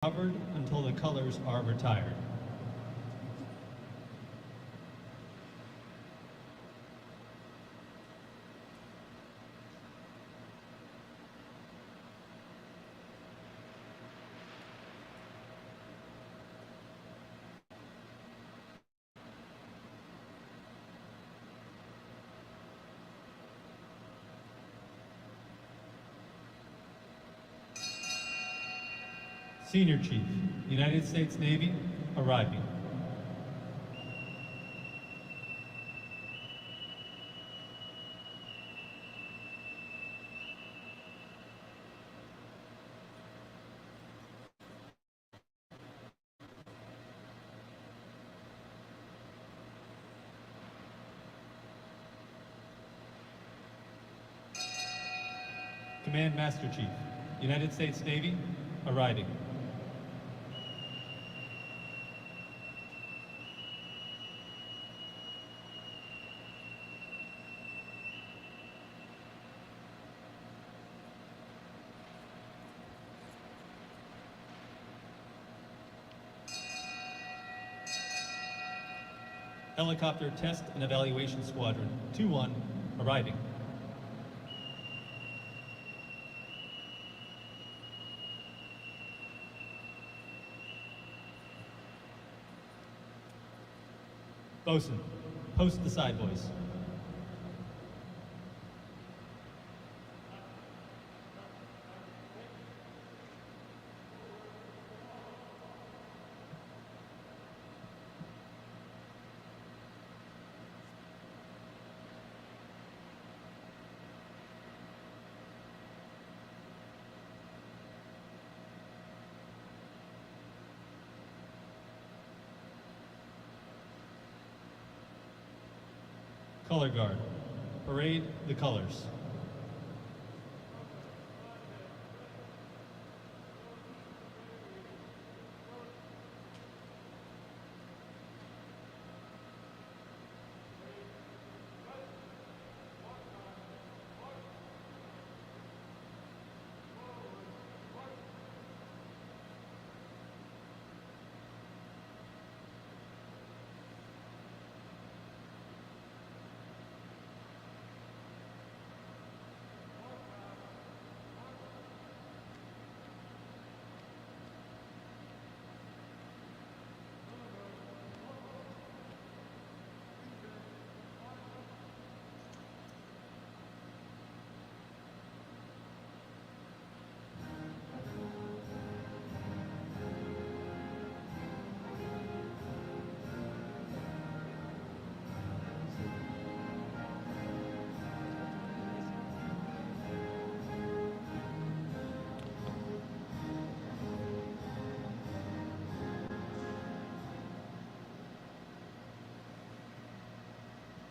covered until the colors are retired. Senior Chief, United States Navy, arriving. Command Master Chief, United States Navy, arriving. Helicopter Test and Evaluation Squadron 2-1, arriving. Bosun, post the side boys. Color Guard, parade the colors.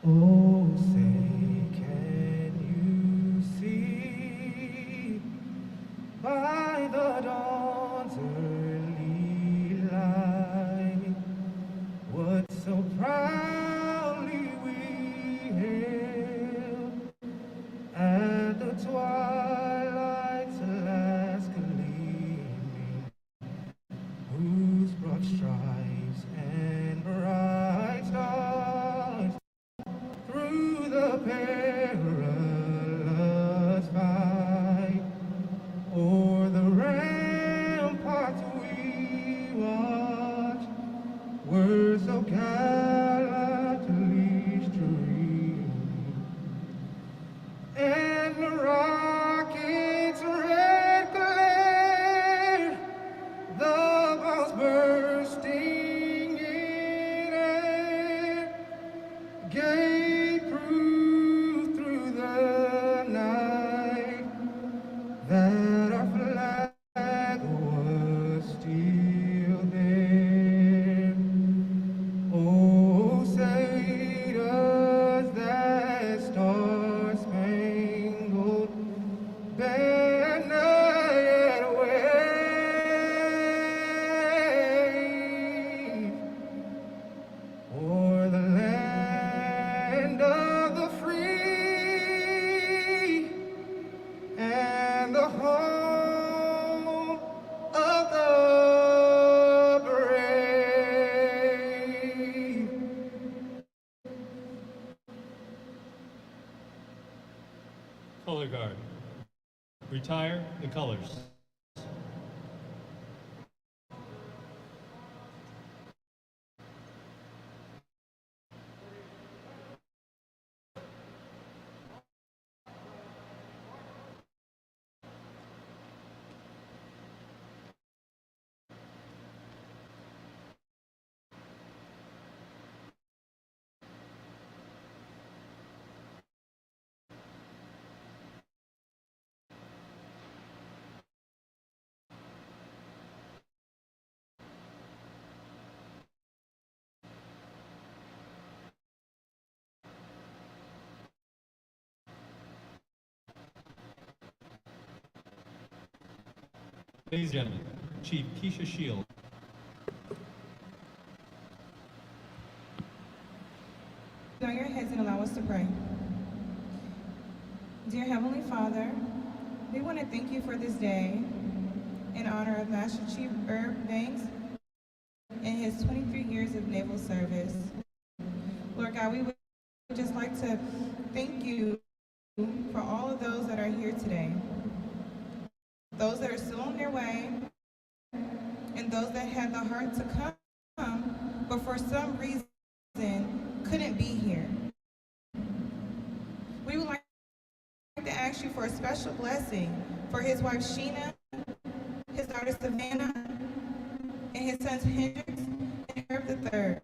Oh, say, can you see by the dawn's early light what so proudly we hailed at the twilight's last gleaming, whose broad stripes and bright stars through the perilous fight, o'er the ramparts we watched, were so gallantly streaming, and the rocket's red glare, the bombs bursting in air, gave proof through the night that our flag was still there. Oh, Guard. Retire the colors. Ladies and gentlemen, Chief Keisha Shield. Bow your heads and allow us to pray. Dear Heavenly Father, we want to thank you for this day in honor of Master Chief Herb Banks and his 23 years of naval service. Lord God, we would just like to thank you for all of those that are here today, those that are still on their way, and those that had the heart to come, but for some reason couldn't be here. We would like to ask you for a special blessing for his wife Sheena, his daughter Savannah, and his sons Hendrix and Herb III.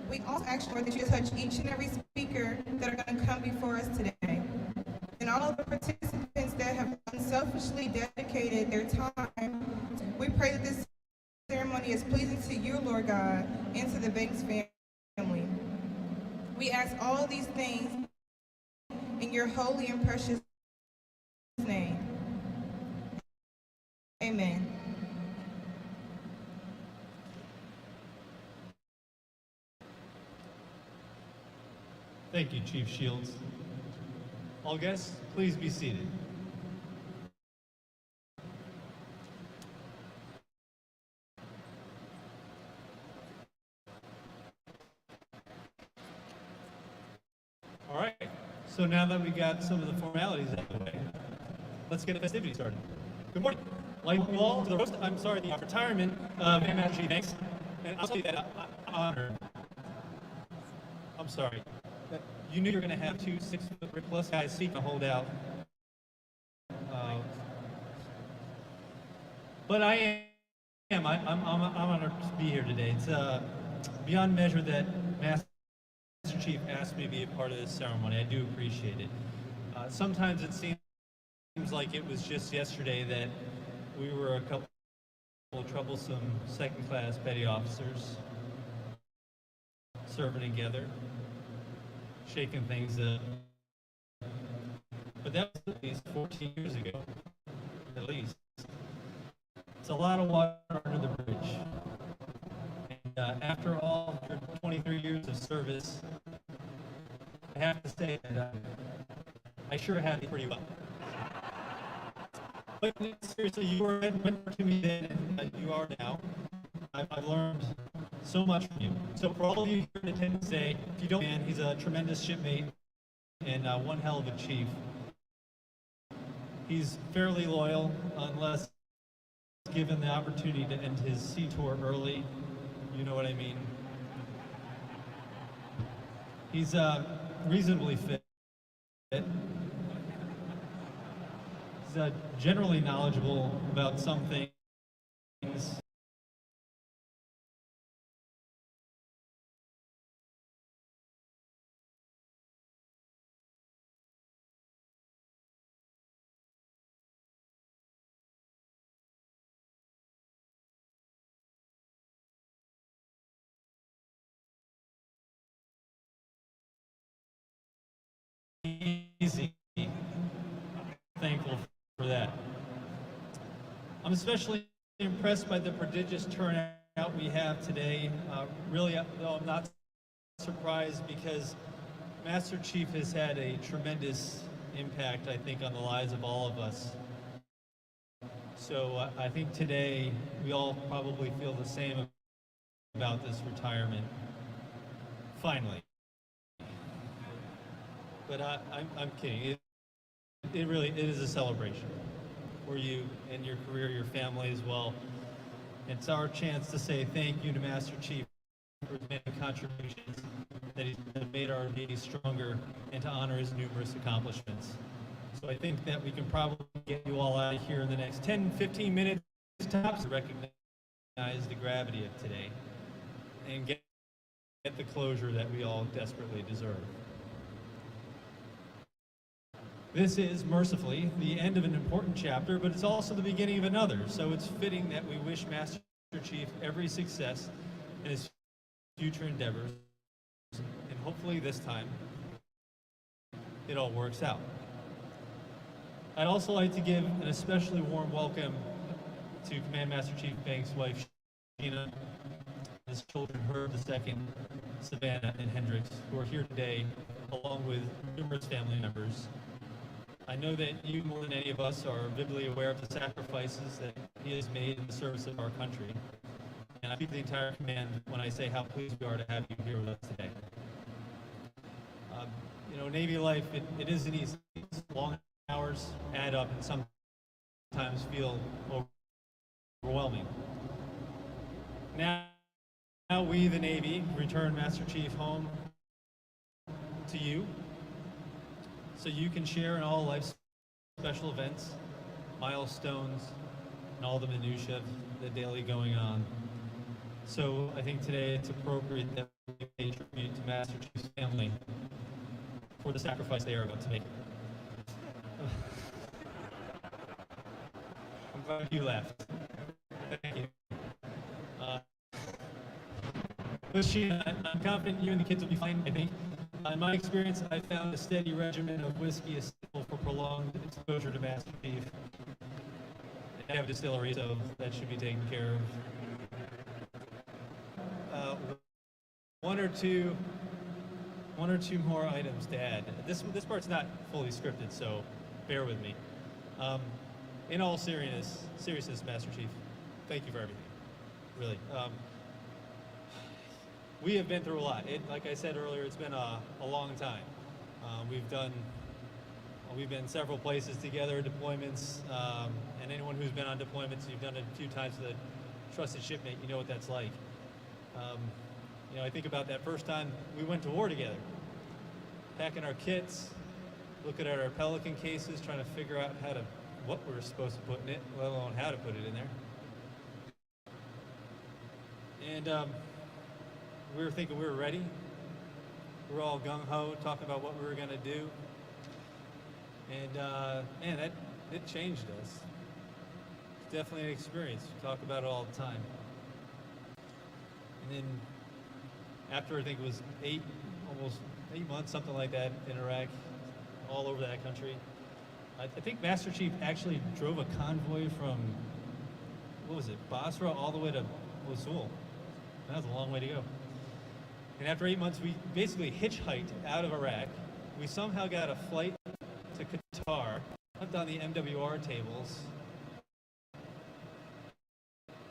We also ask you, Lord, that you touch each and every speaker that are going to come before us today, and all of the participants that have unselfishly dedicated their time. We pray that this ceremony is pleasing to you, Lord God, and to the Banks family. We ask all these things in your holy and precious name. Amen. Thank you, Chief Shields. All guests, please be seated. All right, so now that we got some of the formalities out of the way, let's get the festivities started. Good morning. Welcome you all to the roast. I'm sorry, the retirement of Master Chief Banks. And I'll tell you that I'm honored. I'm sorry. You knew you were going to have two 6-foot-plus guys seeking to hold out. But I am. I'm honored to be here today. It's beyond measure that Master Chief asked me to be a part of this ceremony. I do appreciate it. Sometimes it seems like it was just yesterday that we were a couple of troublesome second-class petty officers serving together, shaking things up. But that was at least 14 years ago, at least. It's a lot of water under the bridge. And after all your 23 years of service, I have to say that I sure had it pretty well. But seriously, you were a mentor to me then, and you are now. I've learned so much from you. So for all of you here in attendance today, if you don't know, he's a tremendous shipmate and one hell of a chief. He's fairly loyal unless given the opportunity to end his sea tour early. You know what I mean? He's reasonably fit. He's generally knowledgeable about some things. Easy. Thankful for that. I'm especially impressed by the prodigious turnout we have today. Really, though, I'm not surprised because Master Chief has had a tremendous impact, I think, on the lives of all of us. So I think today we all probably feel the same about this retirement. Finally. But I'm kidding. it is a celebration for you and your career, your family as well. It's our chance to say thank you to Master Chief for his many contributions that he's made our Navy stronger and to honor his numerous accomplishments. So I think that we can probably get you all out of here in the next 10, 15 minutes tops to recognize the gravity of today and get the closure that we all desperately deserve. This is, mercifully, the end of an important chapter, but it's also the beginning of another, so it's fitting that we wish Master Chief every success in his future endeavors, and hopefully this time it all works out. I'd also like to give an especially warm welcome to Command Master Chief Banks' wife, Sheena, his children, Herb II, Savannah, and Hendrix, who are here today, along with numerous family members. I know that you, more than any of us, are vividly aware of the sacrifices that he has made in the service of our country. And I speak to the entire command when I say how pleased we are to have you here with us today. You know, Navy life, it isn't easy. Long hours add up and sometimes feel overwhelming. Now we, the Navy, return Master Chief home to you so you can share in all life's special events, milestones, and all the minutiae of the daily going on. So I think today it's appropriate that we pay tribute to Master Chief's family for the sacrifice they are about to make. I'm glad you laughed. Thank you. But Sheena, I'm confident you and the kids will be fine, I think. In my experience, I found a steady regimen of whiskey essential for prolonged exposure to Master Chief. I have a distillery, so that should be taken care of. One or two more items to add. This part's not fully scripted, so bear with me. In all seriousness, Master Chief, thank you for everything. Really. We have been through a lot. Like I said earlier, it's been a long time. We've been several places together, deployments, and anyone who's been on deployments, you've done it a few times with a trusted shipmate, you know what that's like. You know, I think about that first time we went to war together, packing our kits, looking at our Pelican cases, trying to figure out what we were supposed to put in it, let alone how to put it in there. And we were thinking we were ready. We were all gung-ho, talking about what we were going to do. And man, it changed us. It's definitely an experience. We talk about it all the time. And then after, I think it was almost 8 months, something like that, in Iraq, all over that country, I think Master Chief actually drove a convoy from, what was it, Basra all the way to Mosul. That was a long way to go. And after 8 months, we basically hitchhiked out of Iraq. We somehow got a flight to Qatar, went on the MWR tables,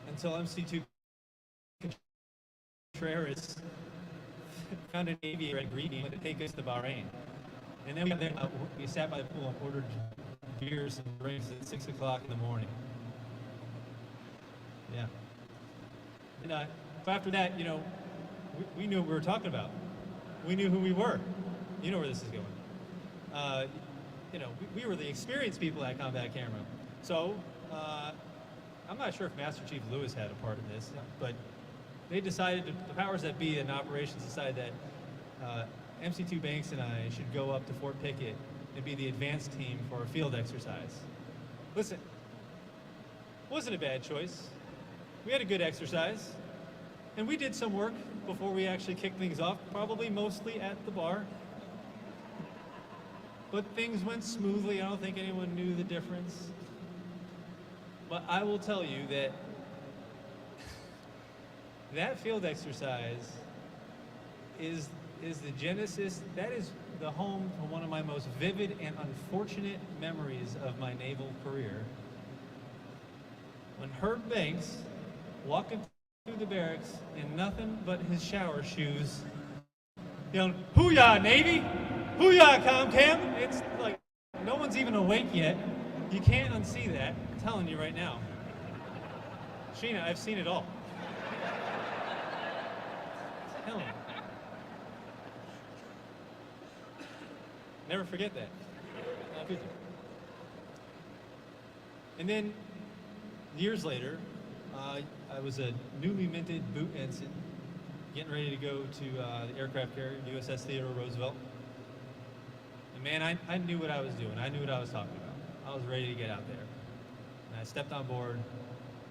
until MC2 Contreras found an aviator at Greedy to take us to Bahrain. And then we got there, we sat by the pool and ordered beers and drinks at 6 o'clock in the morning. Yeah. And so after that, you know, we knew what we were talking about. We knew who we were. You know where this is going. You know, we were the experienced people at Combat Camera. So, I'm not sure if Master Chief Lewis had a part in this, but they decided, the powers that be in operations decided that MC2 Banks and I should go up to Fort Pickett and be the advanced team for a field exercise. Listen, it wasn't a bad choice. We had a good exercise, and we did some work before we actually kicked things off, probably mostly at the bar. But things went smoothly. I don't think anyone knew the difference. But I will tell you that that field exercise is the genesis, that is the home for one of my most vivid and unfortunate memories of my naval career. When Herb Banks, walking through the barracks in nothing but his shower shoes, yelling, "Hoo-yah, Navy! Hoo-yah, Comcam!" It's like, No one's even awake yet. You can't unsee that. I'm telling you right now. Sheena, I've seen it all. Telling you. Never forget that. Not good. And then, years later, I was a newly minted boot ensign, getting ready to go to the aircraft carrier, USS Theodore Roosevelt. And man, I knew what I was doing. I knew what I was talking about. I was ready to get out there. And I stepped on board,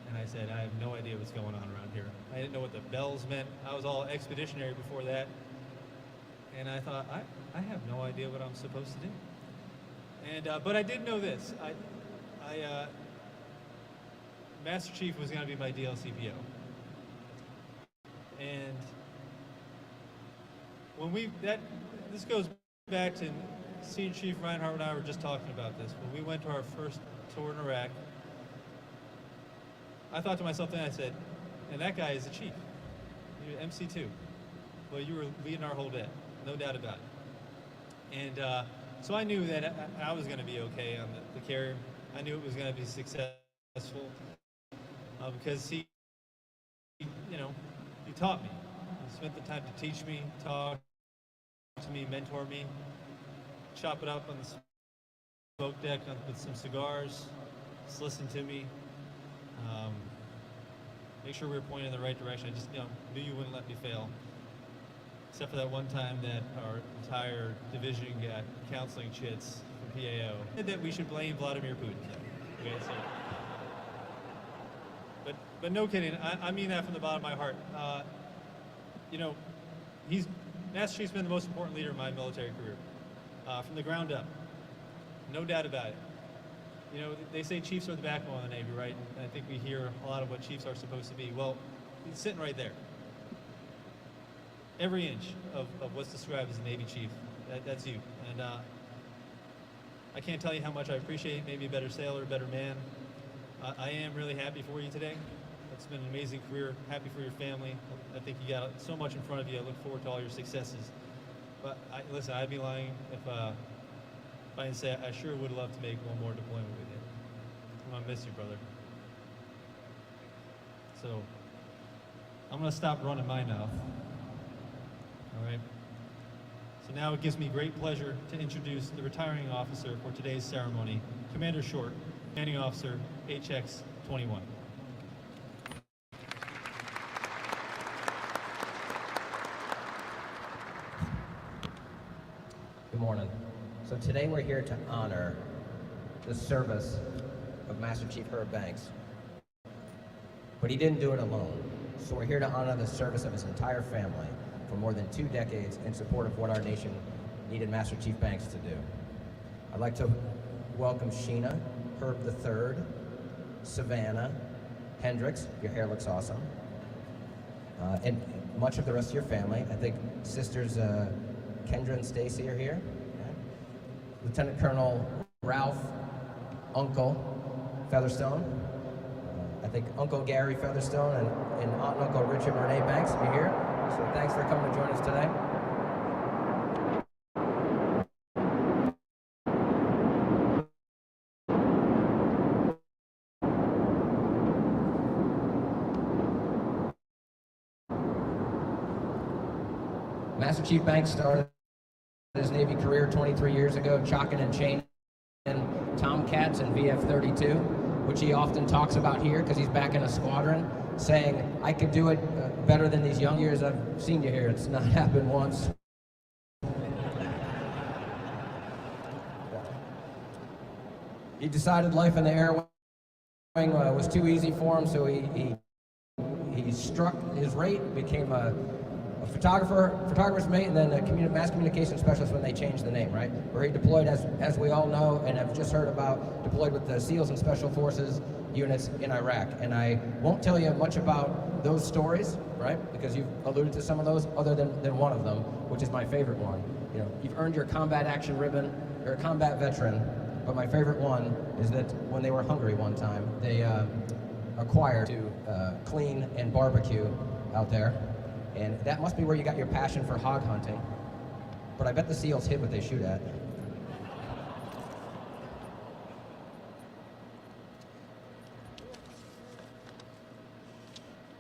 and I said, I have no idea what's going on around here. I didn't know what the bells meant. I was all expeditionary before that. And I thought, I have no idea what I'm supposed to do. And but I did know this. Master Chief was going to be my DLCPO. And when this goes back to Senior Chief Reinhardt and I were just talking about this. When we went to our first tour in Iraq, I thought to myself then, I said, and that guy is the chief. You're MC2. Well, you were leading our whole day, no doubt about it. And so I knew that I was going to be okay on the carrier. I knew it was going to be successful because he taught me. He spent the time to teach me, talk to me, mentor me, chop it up on the smoke deck with some cigars, just listen to me, make sure we were pointing in the right direction. I just knew you wouldn't let me fail. Except for that one time that our entire division got counseling chits from PAO. That we should blame Vladimir Putin. Okay, so. But no kidding, I mean that from the bottom of my heart. Master Chief's been the most important leader in my military career, from the ground up, no doubt about it. They say chiefs are the backbone of the Navy, right? And I think we hear a lot of what chiefs are supposed to be. Well, he's sitting right there. Every inch of what's described as a Navy chief, that's you. And I can't tell you how much I appreciate maybe a better sailor, a better man. I am really happy for you today. It's been an amazing career. Happy for your family. I think you got so much in front of you. I look forward to all your successes. But listen, I'd be lying if I didn't say I sure would love to make one more deployment with you. I'm gonna miss you, brother. So I'm gonna stop running my mouth. All right. So now it gives me great pleasure to introduce the retiring officer for today's ceremony, Commander Short, Commanding Officer HX-21. Good morning. So today we're here to honor the service of Master Chief Herb Banks. But he didn't do it alone. So we're here to honor the service of his entire family for more than 2 decades in support of what our nation needed Master Chief Banks to do. I'd like to welcome Sheena, Herb III, Savannah, Hendricks, your hair looks awesome, and much of the rest of your family. I think sisters Kendra and Stacy are here. Yeah. Lieutenant Colonel Ralph, Uncle Featherstone. I think Uncle Gary Featherstone and Aunt and Uncle Richard and Renee Banks are here. So thanks for coming to join us today. Master Chief Banks started his Navy career 23 years ago, chocking and chaining Tomcats and VF-32, which he often talks about here because he's back in a squadron, saying, I could do it better than these young years I've seen you here. It's not happened once. He decided life in the air wing was too easy for him, so he struck his rate, became a photographer's mate, and then a mass communication specialist when they changed the name, right? Where he deployed, as we all know and have just heard about, deployed with the SEALs and Special Forces units in Iraq. And I won't tell you much about those stories, right? Because you've alluded to some of those, other than one of them, which is my favorite one. You've earned your combat action ribbon. You're a combat veteran. But my favorite one is that when they were hungry one time, they acquired to clean and barbecue out there. And that must be where you got your passion for hog hunting. But I bet the SEALs hit what they shoot at.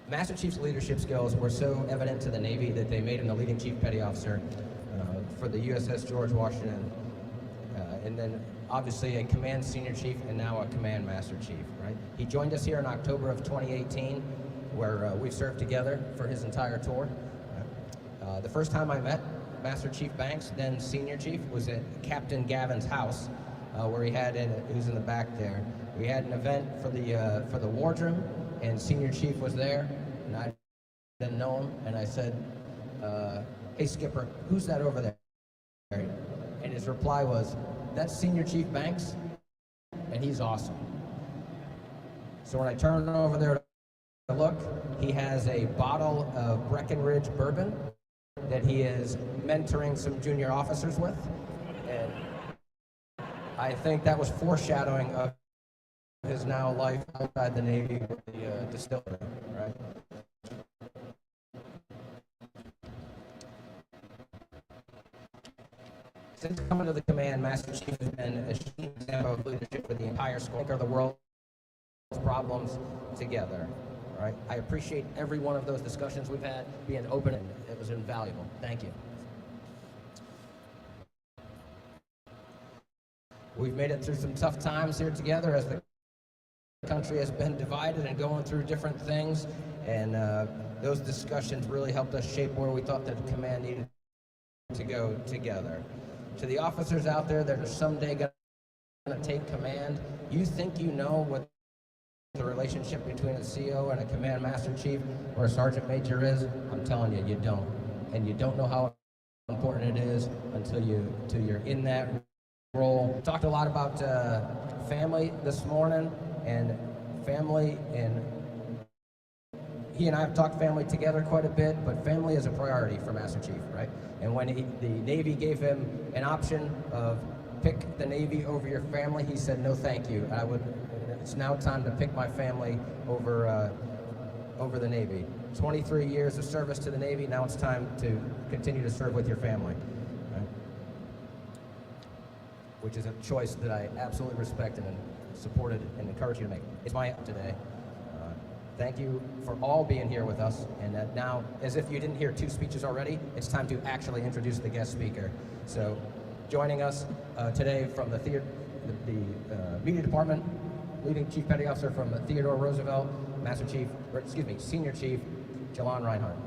Master Chief's leadership skills were so evident to the Navy that they made him the leading chief petty officer for the USS George Washington, and then obviously a command senior chief and now a command master chief, right? He joined us here in October of 2018, where we've served together for his entire tour. The first time I met Master Chief Banks, then senior chief, was at Captain Gavin's house, where who's in the back there. We had an event for the wardroom, and senior chief was there, and I didn't know him, and I said, "Hey Skipper, who's that over there?" And his reply was, "That's Senior Chief Banks, and he's awesome." So when I turned over there to look, he has a bottle of Breckenridge bourbon that he is mentoring some junior officers with, and I think that was foreshadowing of his now life outside the Navy with the distillery, right? Since coming to the command, Master Chief has been a shining example of leadership for the entire squad of the world's problems together. Right? I appreciate every one of those discussions we've had being open, and it was invaluable. Thank you. We've made it through some tough times here together as the country has been divided and going through different things, and those discussions really helped us shape where we thought that the command needed to go together. To the officers out there that are someday going to take command, you think you know what the relationship between a CO and a command master chief or a sergeant major is? I'm telling you, you don't. And you don't know how important it is until you're in that role. Talked a lot about family this morning, and family, and he and I have talked family together quite a bit, but family is a priority for Master Chief, right? And when the Navy gave him an option of pick the Navy over your family, he said, "No, thank you. It's now time to pick my family over the Navy." 23 years of service to the Navy, now it's time to continue to serve with your family, right? Which is a choice that I absolutely respected and supported and encourage you to make. It's my today. Thank you for all being here with us. And now, as if you didn't hear two speeches already, it's time to actually introduce the guest speaker. So, joining us today from the media department, leading Chief Petty Officer from Theodore Roosevelt, Senior Chief Jalon Reinhardt.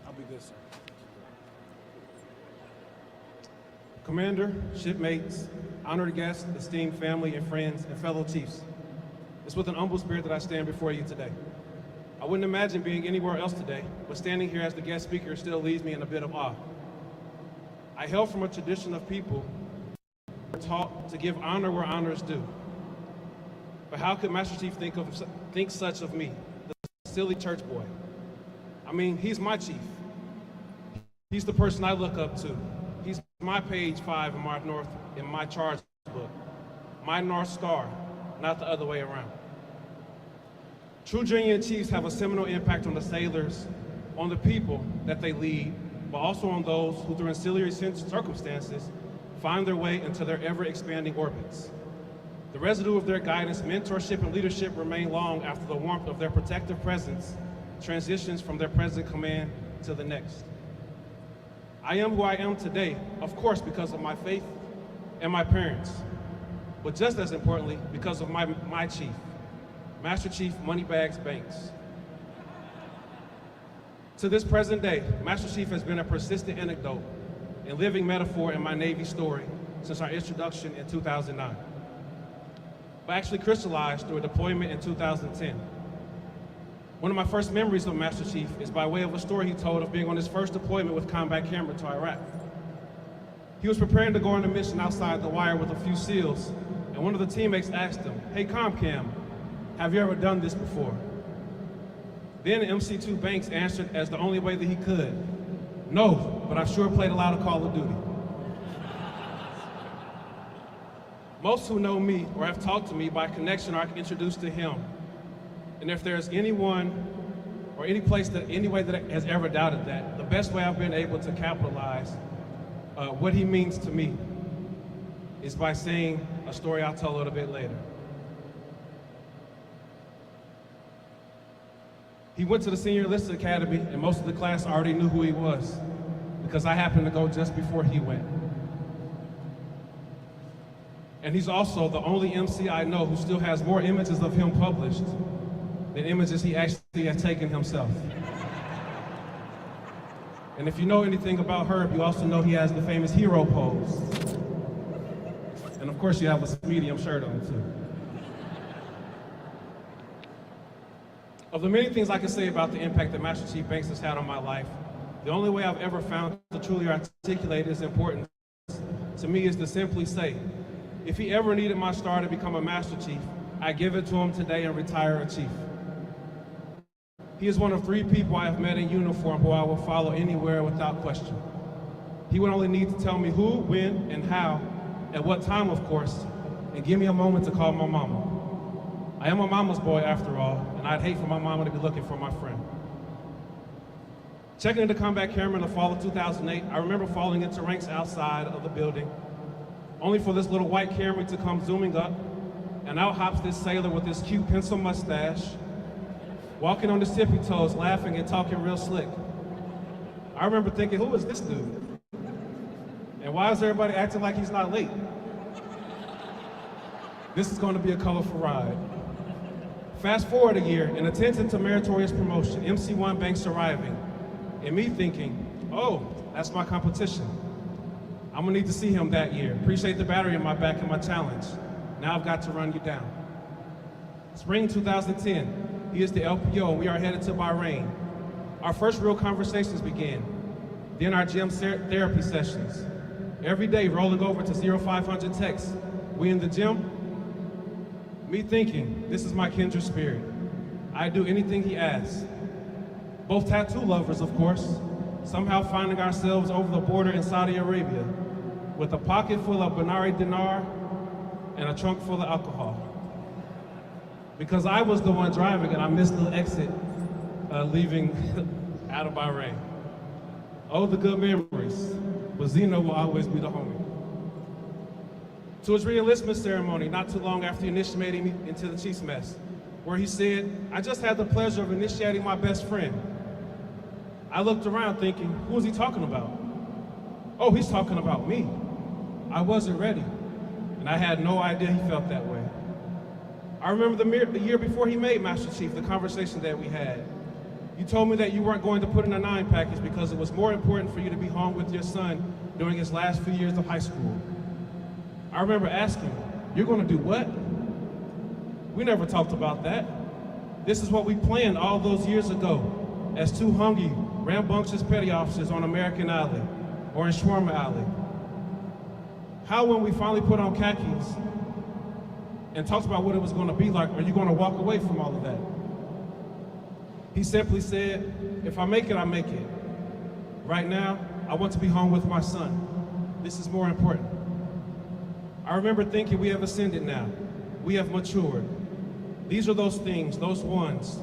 I'll be good, sir. Commander, shipmates, honored guests, esteemed family and friends, and fellow chiefs. It's with an humble spirit that I stand before you today. I wouldn't imagine being anywhere else today, but standing here as the guest speaker still leaves me in a bit of awe. I hail from a tradition of people who are taught to give honor where honor is due. But how could Master Chief think such of me, the silly church boy? I mean, he's my chief. He's the person I look up to. He's my page 5 in my charge book, my North Star, not the other way around. True genuine chiefs have a seminal impact on the sailors, on the people that they lead, but also on those who through ancillary circumstances find their way into their ever-expanding orbits. The residue of their guidance, mentorship, and leadership remain long after the warmth of their protective presence transitions from their present command to the next. I am who I am today, of course, because of my faith and my parents, but just as importantly, because of my chief, Master Chief Moneybags Banks. To this present day, Master Chief has been a persistent anecdote and living metaphor in my Navy story since our introduction in 2009, but actually crystallized through a deployment in 2010. One of my first memories of Master Chief is by way of a story he told of being on his first deployment with Combat Camera to Iraq. He was preparing to go on a mission outside the wire with a few SEALs, and one of the teammates asked him, "Hey ComCam, have you ever done this before?" Then MC2 Banks answered as the only way that he could, "No, but I've sure played a lot of Call of Duty." Most who know me or have talked to me by connection are introduced to him. And if there's anyone or any way that has ever doubted that, the best way I've been able to capitalize what he means to me is by saying a story I'll tell a little bit later. He went to the Senior Enlisted Academy, and most of the class already knew who he was because I happened to go just before he went. And he's also the only MC I know who still has more images of him published than images he actually has taken himself. And if you know anything about Herb, you also know he has the famous hero pose. And of course you have a medium shirt on too. Of the many things I can say about the impact that Master Chief Banks has had on my life, the only way I've ever found to truly articulate his importance to me is to simply say, if he ever needed my star to become a Master Chief, I give it to him today and retire a Chief. He is one of 3 people I have met in uniform who I will follow anywhere without question. He would only need to tell me who, when, and how, at what time, of course, and give me a moment to call my mama. I am a mama's boy after all, and I'd hate for my mama to be looking for my friend. Checking into combat camera in the fall of 2008, I remember falling into ranks outside of the building, only for this little white Camry to come zooming up, and out hops this sailor with his cute pencil mustache, walking on his tippy toes, laughing and talking real slick. I remember thinking, who is this dude? And why is everybody acting like he's not late? This is going to be a colorful ride. Fast forward a year, and attention to meritorious promotion, MC1 Banks arriving, and me thinking, oh, that's my competition. I'm gonna need to see him that year. Appreciate the battery in my back and my challenge. Now I've got to run you down. Spring 2010, he is the LPO, and we are headed to Bahrain. Our first real conversations began. Then our gym therapy sessions. Every day rolling over to 0500 texts. We in the gym? Me thinking, this is my kindred spirit. I'd do anything he asks. Both tattoo lovers, of course, somehow finding ourselves over the border in Saudi Arabia with a pocket full of Banari dinar and a trunk full of alcohol. Because I was the one driving and I missed the exit leaving out of Bahrain. Oh, the good memories, but Zeno will always be the homie. To his re-enlistment ceremony, not too long after initiating me into the Chief's mess, where he said, I just had the pleasure of initiating my best friend. I looked around thinking, who is he talking about? Oh, he's talking about me. I wasn't ready, and I had no idea he felt that way. I remember the year before he made Master Chief, the conversation that we had. You told me that you weren't going to put in a 9 package because it was more important for you to be home with your son during his last few years of high school. I remember asking, you're going to do what? We never talked about that. This is what we planned all those years ago as 2 hungry, rambunctious petty officers on American Alley or in Shawarma Alley. How, when we finally put on khakis and talked about what it was going to be like, are you going to walk away from all of that? He simply said, if I make it, I make it. Right now, I want to be home with my son. This is more important. I remember thinking, we have ascended now. We have matured. These are those things, those ones,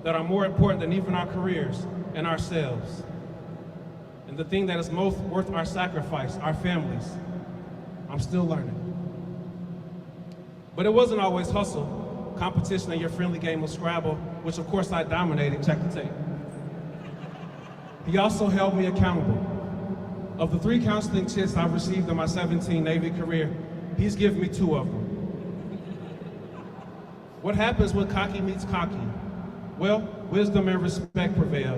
that are more important than even our careers and ourselves. And the thing that is most worth our sacrifice, our families, I'm still learning. But it wasn't always hustle, competition, and your friendly game of Scrabble, which of course I dominated, check the tape. He also held me accountable. Of the 3 counseling chits I've received in my 17 Navy career, he's given me 2 of them. What happens when cocky meets cocky? Well, wisdom and respect prevail,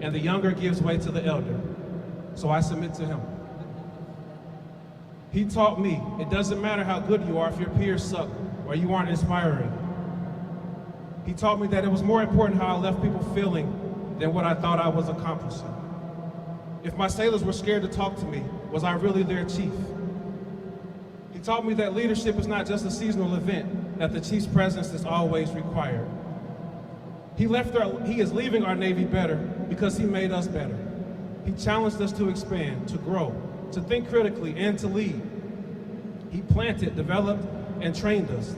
and the younger gives way to the elder. So I submit to him. He taught me, it doesn't matter how good you are if your peers suck or you aren't inspiring. He taught me that it was more important how I left people feeling than what I thought I was accomplishing. If my sailors were scared to talk to me, was I really their chief? He taught me that leadership is not just a seasonal event, that the chief's presence is always required. He is leaving our Navy better because he made us better. He challenged us to expand, to grow, to think critically, and to lead. He planted, developed, and trained us.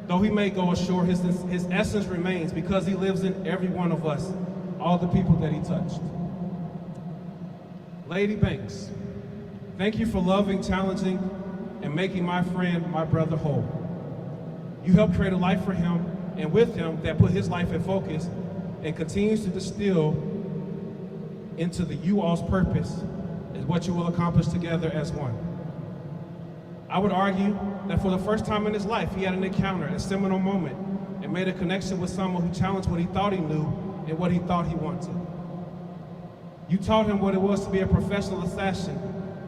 Though he may go ashore, his essence remains because he lives in every one of us all the people that he touched. Lady Banks, thank you for loving, challenging, and making my friend, my brother whole. You helped create a life for him and with him that put his life in focus and continues to distill into the you all's purpose is what you will accomplish together as one. I would argue that for the first time in his life, he had an encounter, a seminal moment, and made a connection with someone who challenged what he thought he knew and what he thought he wanted. You taught him what it was to be a professional assassin,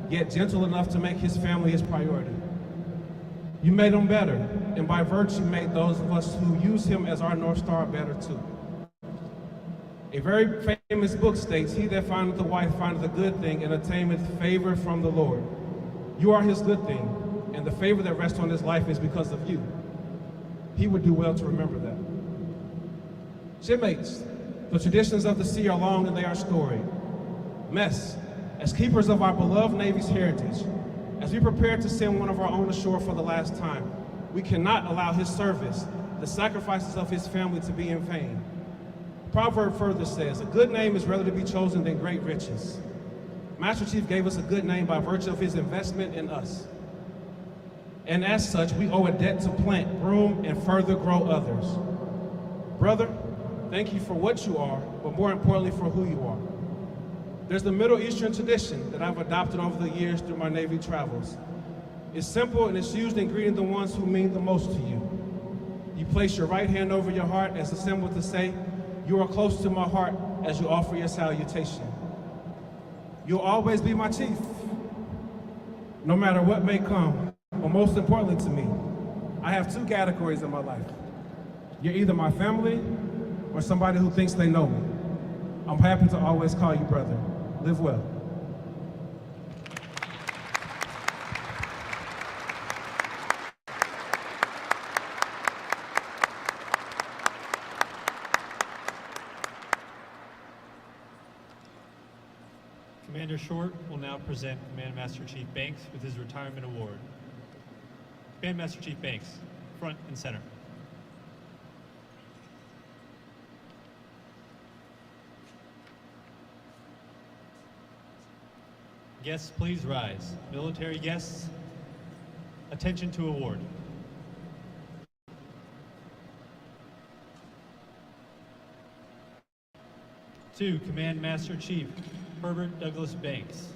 yet gentle enough to make his family his priority. You made him better, and by virtue made those of us who use him as our North Star better too. A very famous book states, he that findeth a wife findeth a good thing and attaineth favor from the Lord. You are his good thing, and the favor that rests on his life is because of you. He would do well to remember that. Shipmates, the traditions of the sea are long and they are storied. Mess, as keepers of our beloved Navy's heritage, as we prepare to send one of our own ashore for the last time, we cannot allow his service, the sacrifices of his family, to be in vain. Proverb further says, a good name is rather to be chosen than great riches. Master Chief gave us a good name by virtue of his investment in us. And as such, we owe a debt to plant, groom, and further grow others. Brother, thank you for what you are, but more importantly for who you are. There's the Middle Eastern tradition that I've adopted over the years through my Navy travels. It's simple and it's used in greeting the ones who mean the most to you. You place your right hand over your heart as a symbol to say, you are close to my heart as you offer your salutation. You'll always be my chief, no matter what may come. But most importantly to me, I have two categories in my life. You're either my family or somebody who thinks they know me. I'm happy to always call you brother. Live well. Commander Short will now present Command Master Chief Banks with his retirement award. Command Master Chief Banks, front and center. Guests, please rise. Military guests, attention to award. To Command Master Chief Herbert Douglas Banks,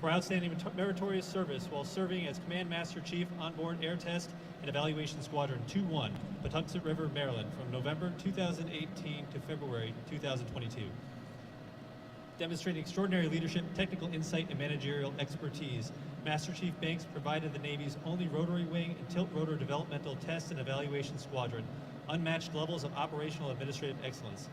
for outstanding meritorious service while serving as Command Master Chief Onboard Air Test and Evaluation Squadron 2-1, Patuxent River, Maryland, from November 2018 to February 2022. Demonstrating extraordinary leadership, technical insight, and managerial expertise, Master Chief Banks provided the Navy's only rotary wing and tilt rotor developmental test and evaluation squadron unmatched levels of operational administrative excellence.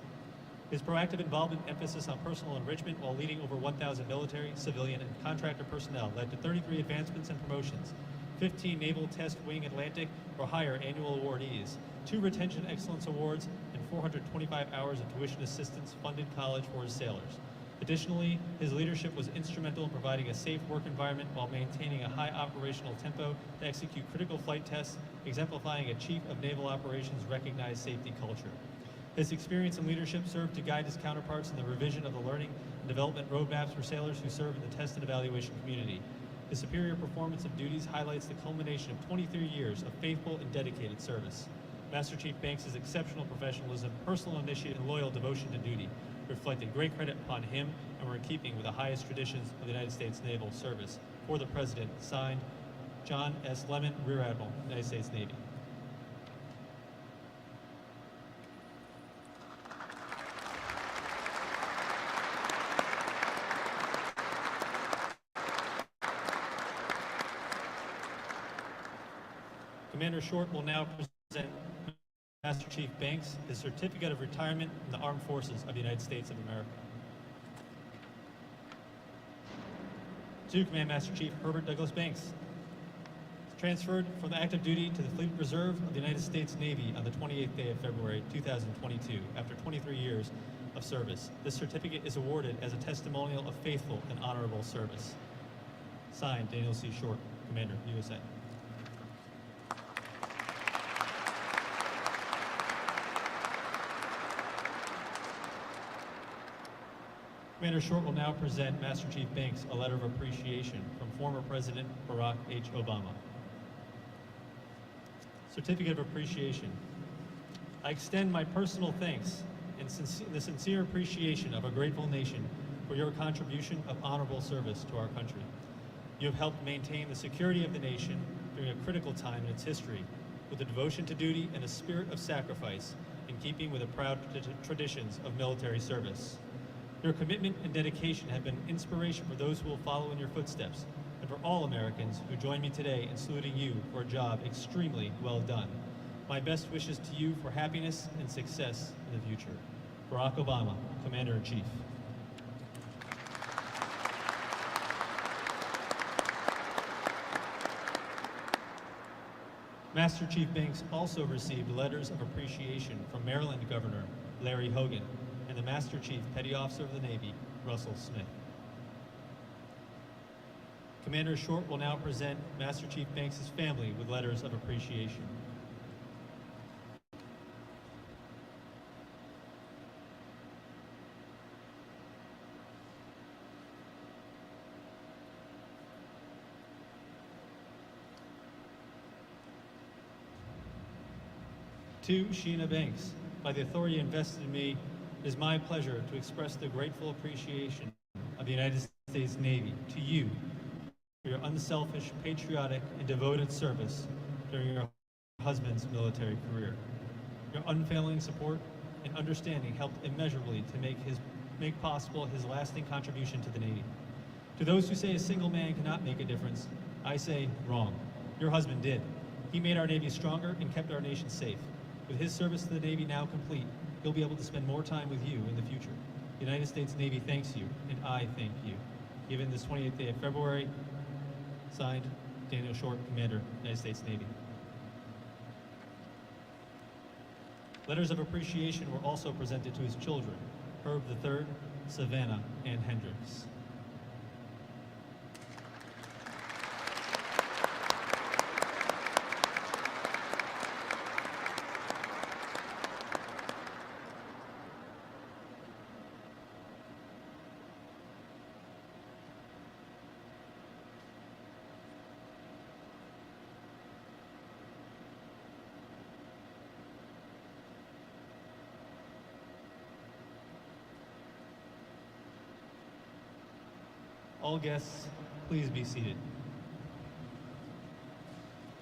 His proactive involvement and emphasis on personal enrichment while leading over 1,000 military, civilian, and contractor personnel led to 33 advancements and promotions, 15 Naval Test Wing Atlantic or higher annual awardees, 2 Retention Excellence Awards, and 425 hours of tuition assistance funded college for his sailors. Additionally, his leadership was instrumental in providing a safe work environment while maintaining a high operational tempo to execute critical flight tests, exemplifying a Chief of Naval Operations recognized safety culture. His experience and leadership served to guide his counterparts in the revision of the learning and development roadmaps for sailors who serve in the test and evaluation community. His superior performance of duties highlights the culmination of 23 years of faithful and dedicated service. Master Chief Banks' exceptional professionalism, personal initiative, and loyal devotion to duty reflected great credit upon him and were in keeping with the highest traditions of the United States Naval Service. For the President, signed, John S. Lemon, Rear Admiral, United States Navy. Commander Short will now present Master Chief Banks his Certificate of Retirement in the Armed Forces of the United States of America. To Command Master Chief Herbert Douglas Banks, transferred from active duty to the Fleet Reserve of the United States Navy on the 28th day of February 2022 after 23 years of service. This certificate is awarded as a testimonial of faithful and honorable service. Signed, Daniel C. Short, Commander, USA. Commander Short will now present Master Chief Banks a letter of appreciation from former President Barack H. Obama. Certificate of Appreciation. I extend my personal thanks and the sincere appreciation of a grateful nation for your contribution of honorable service to our country. You have helped maintain the security of the nation during a critical time in its history with a devotion to duty and a spirit of sacrifice in keeping with the proud traditions of military service. Your commitment and dedication have been inspiration for those who will follow in your footsteps and for all Americans who join me today in saluting you for a job extremely well done. My best wishes to you for happiness and success in the future. Barack Obama, Commander-in-Chief. Master Chief Banks also received letters of appreciation from Maryland Governor Larry Hogan and the Master Chief Petty Officer of the Navy, Russell Smith. Commander Short will now present Master Chief Banks' family with letters of appreciation. To Sheena Banks, by the authority invested in me, it is my pleasure to express the grateful appreciation of the United States Navy to you for your unselfish, patriotic, and devoted service during your husband's military career. Your unfailing support and understanding helped immeasurably to make possible his lasting contribution to the Navy. To those who say a single man cannot make a difference, I say wrong. Your husband did. He made our Navy stronger and kept our nation safe. With his service to the Navy now complete, he'll be able to spend more time with you in the future. The United States Navy thanks you, and I thank you. Given this 28th day of February, signed, Daniel Short, Commander, United States Navy. Letters of appreciation were also presented to his children, Herb III, Savannah, and Hendricks. All guests, please be seated.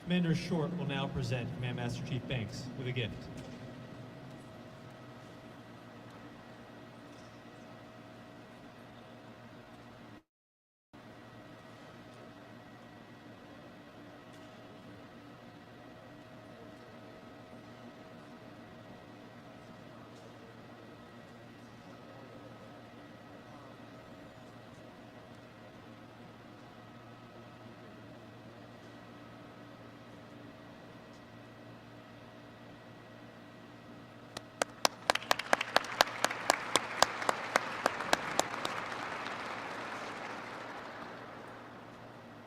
Commander Short will now present Command Master Chief Banks with a gift.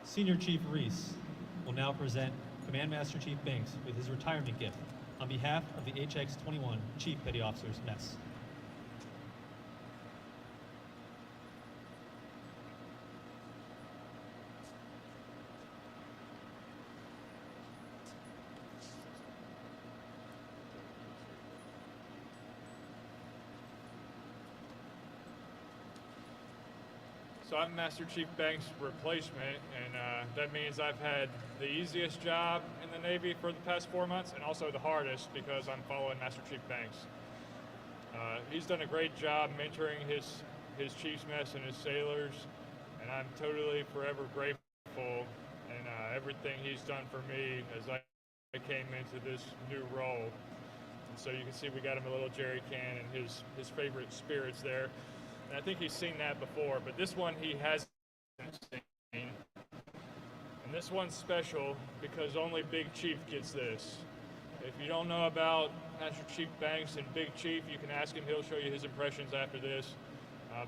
Senior Chief Reese will now present Command Master Chief Banks with his retirement gift on behalf of the HX-21 Chief Petty Officers Mess. So I'm Master Chief Banks' replacement, and that means I've had the easiest job in the Navy for the past 4 months, and also the hardest because I'm following Master Chief Banks. He's done a great job mentoring his chief's mess and his sailors, and I'm totally forever grateful and everything he's done for me as I came into this new role. And so you can see we got him a little jerry can and his favorite spirits there. And I think he's seen that before, but this one he hasn't seen. And this one's special because only Big Chief gets this. If you don't know about Master Chief Banks and Big Chief, you can ask him. He'll show you his impressions after this.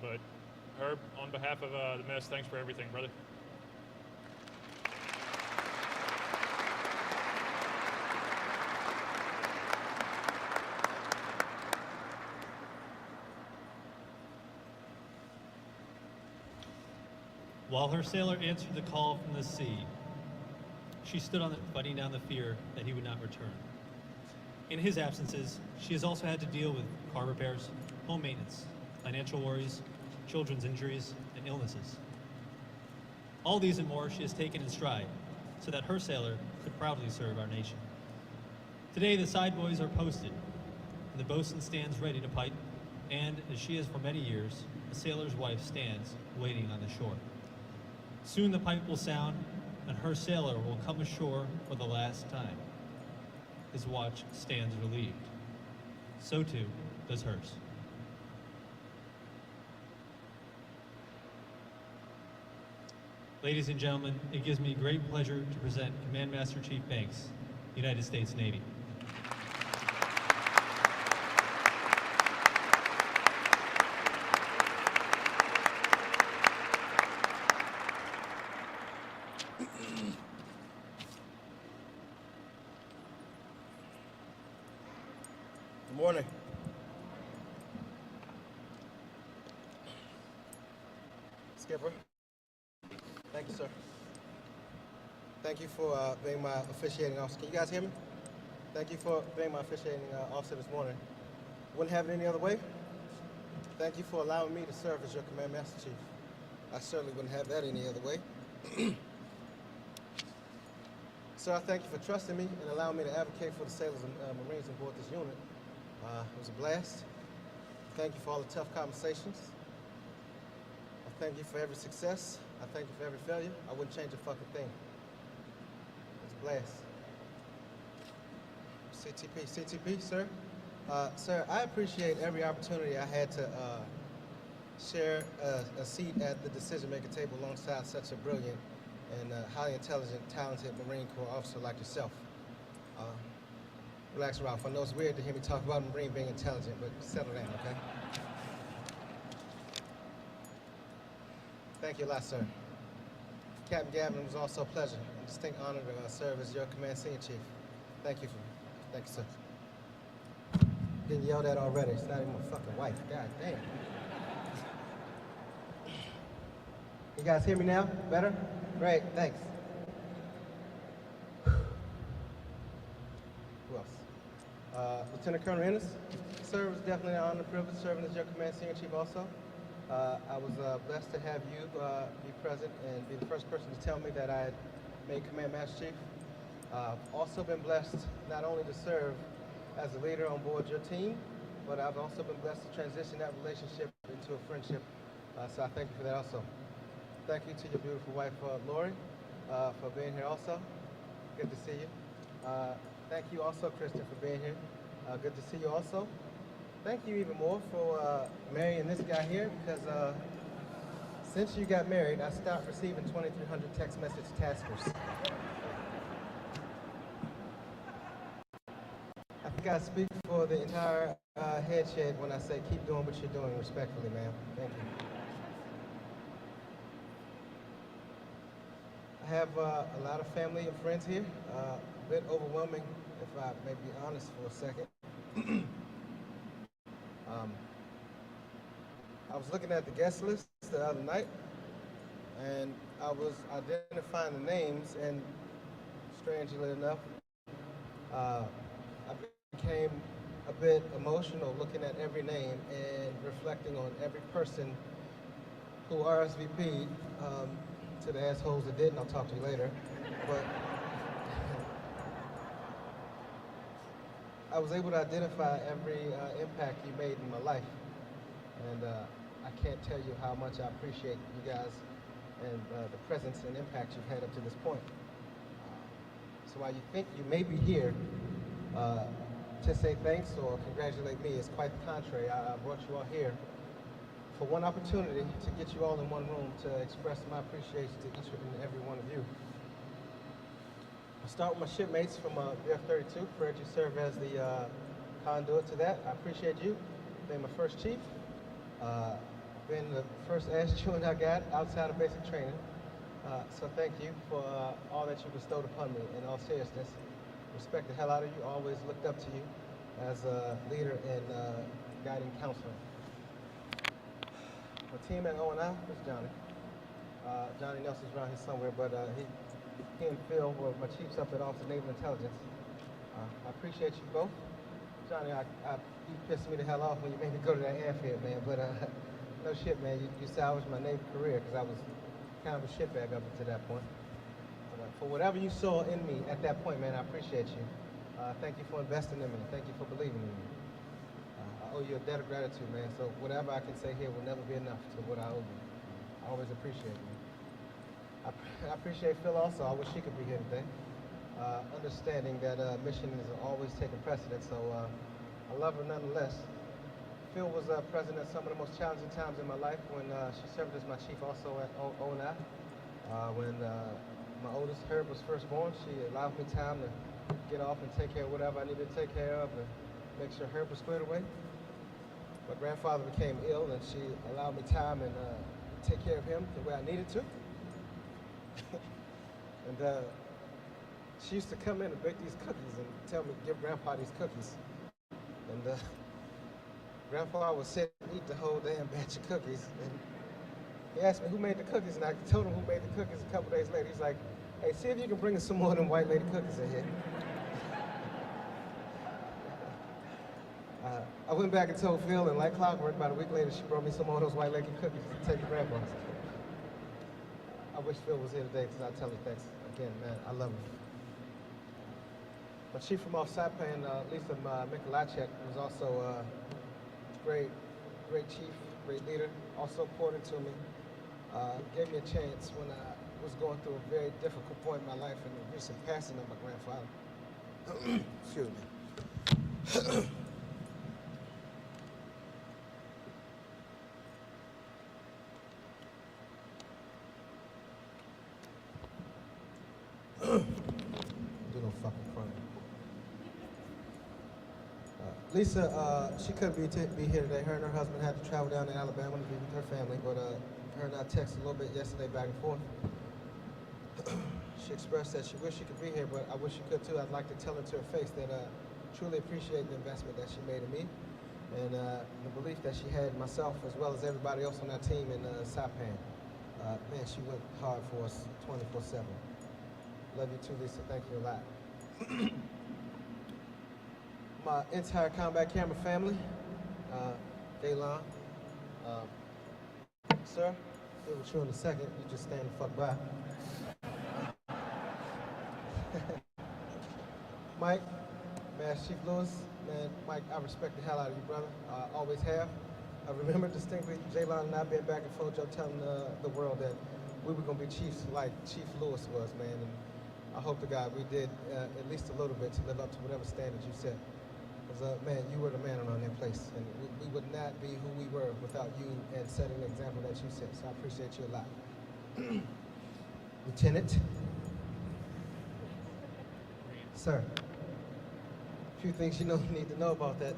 But Herb, on behalf of the mess, thanks for everything, brother. While her sailor answered the call from the sea, she stood on it, fighting down the fear that he would not return. In his absences, she has also had to deal with car repairs, home maintenance, financial worries, children's injuries, and illnesses. All these and more she has taken in stride so that her sailor could proudly serve our nation. Today, the side buoys are posted, and the boatswain stands ready to pipe, and, as she has for many years, a sailor's wife stands waiting on the shore. Soon the pipe will sound, and her sailor will come ashore for the last time. His watch stands relieved. So too does hers. Ladies and gentlemen, it gives me great pleasure to present Command Master Chief Banks, United States Navy. Good morning. Skipper. Thank you, sir. Thank you for being my officiating officer. Can you guys hear me? Thank you for being my officiating officer this morning. Wouldn't have it any other way. Thank you for allowing me to serve as your Command Master Chief. I certainly wouldn't have that any other way. Sir, I thank you for trusting me and allowing me to advocate for the sailors and Marines on board this unit. It was a blast. Thank you for all the tough conversations. I thank you for every success. I thank you for every failure. I wouldn't change a fucking thing. It was a blast. CTP, sir. Sir, I appreciate every opportunity I had to share a seat at the decision-making table alongside such a brilliant and highly intelligent, talented Marine Corps officer like yourself. Relax, Ralph. I know it's weird to hear me talk about a Marine being intelligent, but settle down, okay? Thank you a lot, sir. Captain Gavin, it was also a pleasure and distinct honor to serve as your Command Senior Chief. Thank you, sir. Getting yelled at already. It's not even my fucking wife. God damn. You guys hear me now? Better? Great, thanks. Who else? Lieutenant Colonel Ennis. Sir, it was definitely an honor and privilege serving as your Command Senior Chief also. I was blessed to have you be present and be the first person to tell me that I had made Command Master Chief. I've also been blessed not only to serve as a leader on board your team, but I've also been blessed to transition that relationship into a friendship. So I thank you for that also. Thank you to your beautiful wife, Lori, for being here also. Good to see you. Thank you also, Kristen, for being here. Good to see you also. Thank you even more for marrying this guy here, because since you got married, I stopped receiving 2,300 text message taskers. I think I speak for the entire head shed when I say keep doing what you're doing respectfully, ma'am. Thank you. I have a lot of family and friends here. A bit overwhelming, if I may be honest for a second. I was looking at the guest list the other night, and I was identifying the names, and strangely enough, I became a bit emotional looking at every name and reflecting on every person who RSVP'd. To the assholes that didn't, I'll talk to you later. But I was able to identify every impact you made in my life. And I can't tell you how much I appreciate you guys and the presence and impact you've had up to this point. So while you think you may be here to say thanks or congratulate me, it's quite the contrary. I brought you all here for one opportunity to get you all in one room to express my appreciation to each and every one of you. I'll start with my shipmates from BF-32. Fred, you serve as the conduit to that. I appreciate you being my first chief, being the first adjutant I got outside of basic training. So thank you for all that you bestowed upon me in all seriousness. Respect the hell out of you, always looked up to you as a leader and guiding counselor. My team at O&I, Mr. Johnny. Johnny Nelson's around here somewhere, but he and Phil were my chiefs up at Office of Naval Intelligence. I appreciate you both. Johnny, you pissed me the hell off when you made me go to that airfield, man. But no shit, man. You salvaged my Navy career because I was kind of a shitbag up until that point. But, for whatever you saw in me at that point, man, I appreciate you. Thank you for investing in me. Thank you for believing in me. I owe you a debt of gratitude, man. So whatever I can say here will never be enough to what I owe you. I always appreciate you. I appreciate Phil also. I wish he could be here today. Understanding that mission is always taking precedence, so I love her nonetheless. Phil was president at some of the most challenging times in my life when she served as my chief also at ONI. When my oldest, Herb, was first born, she allowed me time to get off and take care of whatever I needed to take care of and make sure Herb was squared away. My grandfather became ill and she allowed me time and take care of him the way I needed to. And she used to come in and bake these cookies and tell me to give Grandpa these cookies. And Grandpa would sit and eat the whole damn batch of cookies. And he asked me who made the cookies, and I told him who made the cookies a couple days later. He's like, hey, see if you can bring us some more of them white lady cookies in here. I went back and told Phil, and like clockwork, about a week later, she brought me some more of those white lady cookies to take to Grandpa's. I wish Phil was here today because I'd tell him thanks again, man. I love him. My chief from off Saipan, Lisa Mikolajczyk, was also a great chief, great leader. Also poured into me, gave me a chance when I was going through a very difficult point in my life in the recent passing of my grandfather. Excuse me. Do no fucking crying. Lisa, she couldn't be here today. Her and her husband had to travel down to Alabama to be with her family, but her and I texted a little bit yesterday back and forth. She expressed that she wished she could be here, but I wish she could too. I'd like to tell her to her face that I truly appreciate the investment that she made in me and the belief that she had in myself as well as everybody else on that team in Saipan. Man, she went hard for us 24/7. Love you too, Lisa. Thank you a lot. My entire combat camera family, Daylon, sir, deal with you in a second. You just stand the fuck by. Mike, Master Chief Lewis, man, Mike, I respect the hell out of you, brother. I always have. I remember distinctly Jaylon and I being back in Fojo telling the world that we were going to be chiefs like Chief Lewis was, man. And I hope to God we did at least a little bit to live up to whatever standards you set. Because, man, you were the man around that place. And we would not be who we were without you and setting the example that you set. So I appreciate you a lot. Lieutenant. Sir, a few things you need to know about that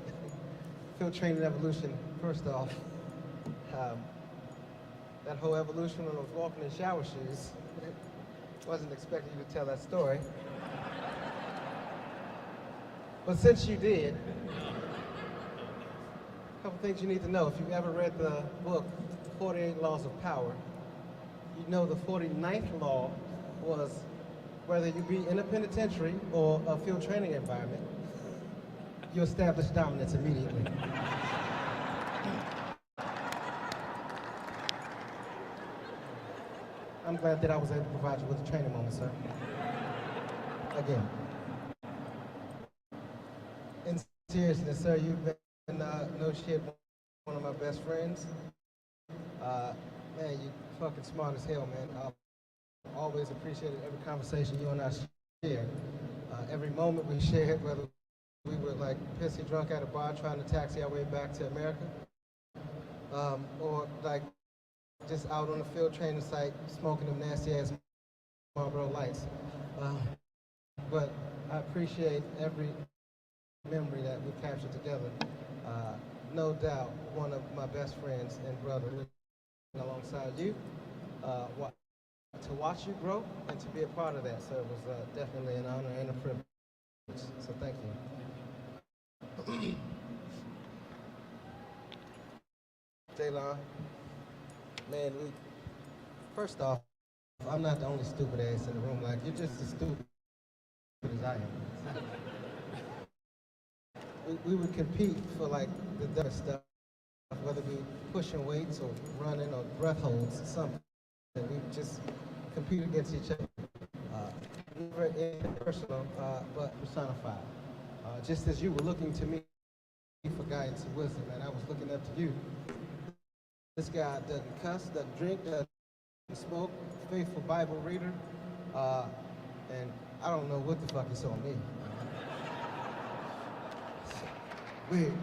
field training evolution. First off, that whole evolution when I was walking in shower shoes, wasn't expecting you to tell that story. But since you did, a couple things you need to know. If you've ever read the book, 48 Laws of Power, you know the 49th law was whether you be in a penitentiary or a field training environment, you establish dominance immediately. I'm glad that I was able to provide you with a training moment, sir. Again. In seriousness, sir, you've been, no shit, one of my best friends. Man, you fucking smart as hell, man. Always appreciated every conversation you and I shared. Every moment we shared, whether we were like pissy drunk at a bar trying to taxi our way back to America, or like just out on the field training site smoking them nasty ass Marlboro Lights. But I appreciate every memory that we captured together. No doubt one of my best friends and brother alongside you. To watch you grow and to be a part of that, sir, was definitely an honor and a privilege. So thank you. Jaylon, man, First off, I'm not the only stupid ass in the room. Like, you're just as stupid as I am. We would compete for like the dumbest stuff, whether it be pushing weights or running or breath holds or something. And we would just compete against each other. Never personal, but personified. Just as you were looking to me for guidance and wisdom, and I was looking up to you. This guy doesn't cuss, doesn't drink, doesn't smoke, faithful Bible reader, and I don't know what the fuck he saw me. Weird.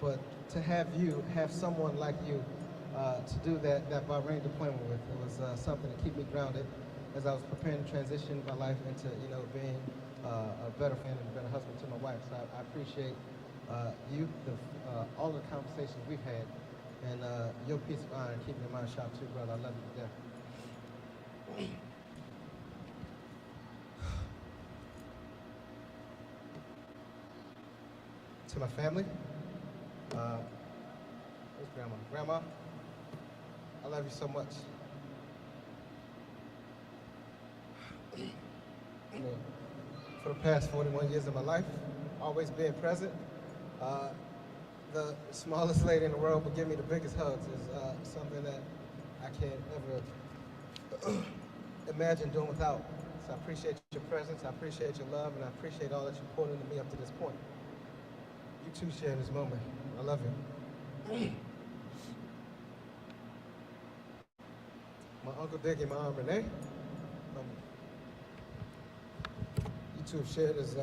But to have someone like you to do that Bahrain deployment with, it was something to keep me grounded as I was preparing to transition my life into, being a better friend and a better husband to my wife. So I appreciate you, all the conversations we've had, and your peace of honor and keeping your mind sharp too, brother. I love you to death. To my family, where's Grandma? Grandma, I love you so much. For the past 41 years of my life, always being present. The smallest lady in the world but give me the biggest hugs is something that I can't ever imagine doing without. So I appreciate your presence, I appreciate your love, and I appreciate all that you poured into me up to this point. You too share in this moment. I love you. My Uncle Dick and my Aunt Renee. You two have shared as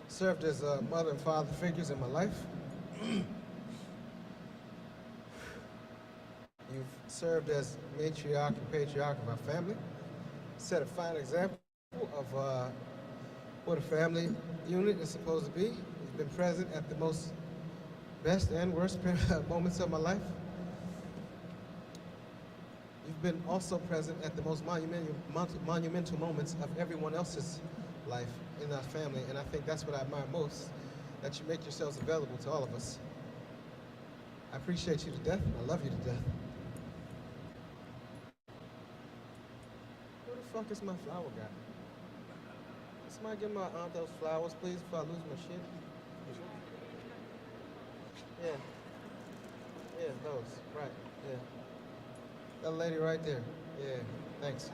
served as mother and father figures in my life. You've served as matriarch and patriarch of our family, set a fine example of what a family unit is supposed to be. You've been present at the most best and worst moments of my life. You've been also present at the most monumental moments of everyone else's life in our family, and I think that's what I admire most, that you make yourselves available to all of us. I appreciate you to death, and I love you to death. Where the fuck is my flower guy? Can somebody give my aunt those flowers, please, before I lose my shit? Yeah. Yeah, those, right, yeah. That lady right there, yeah, thanks.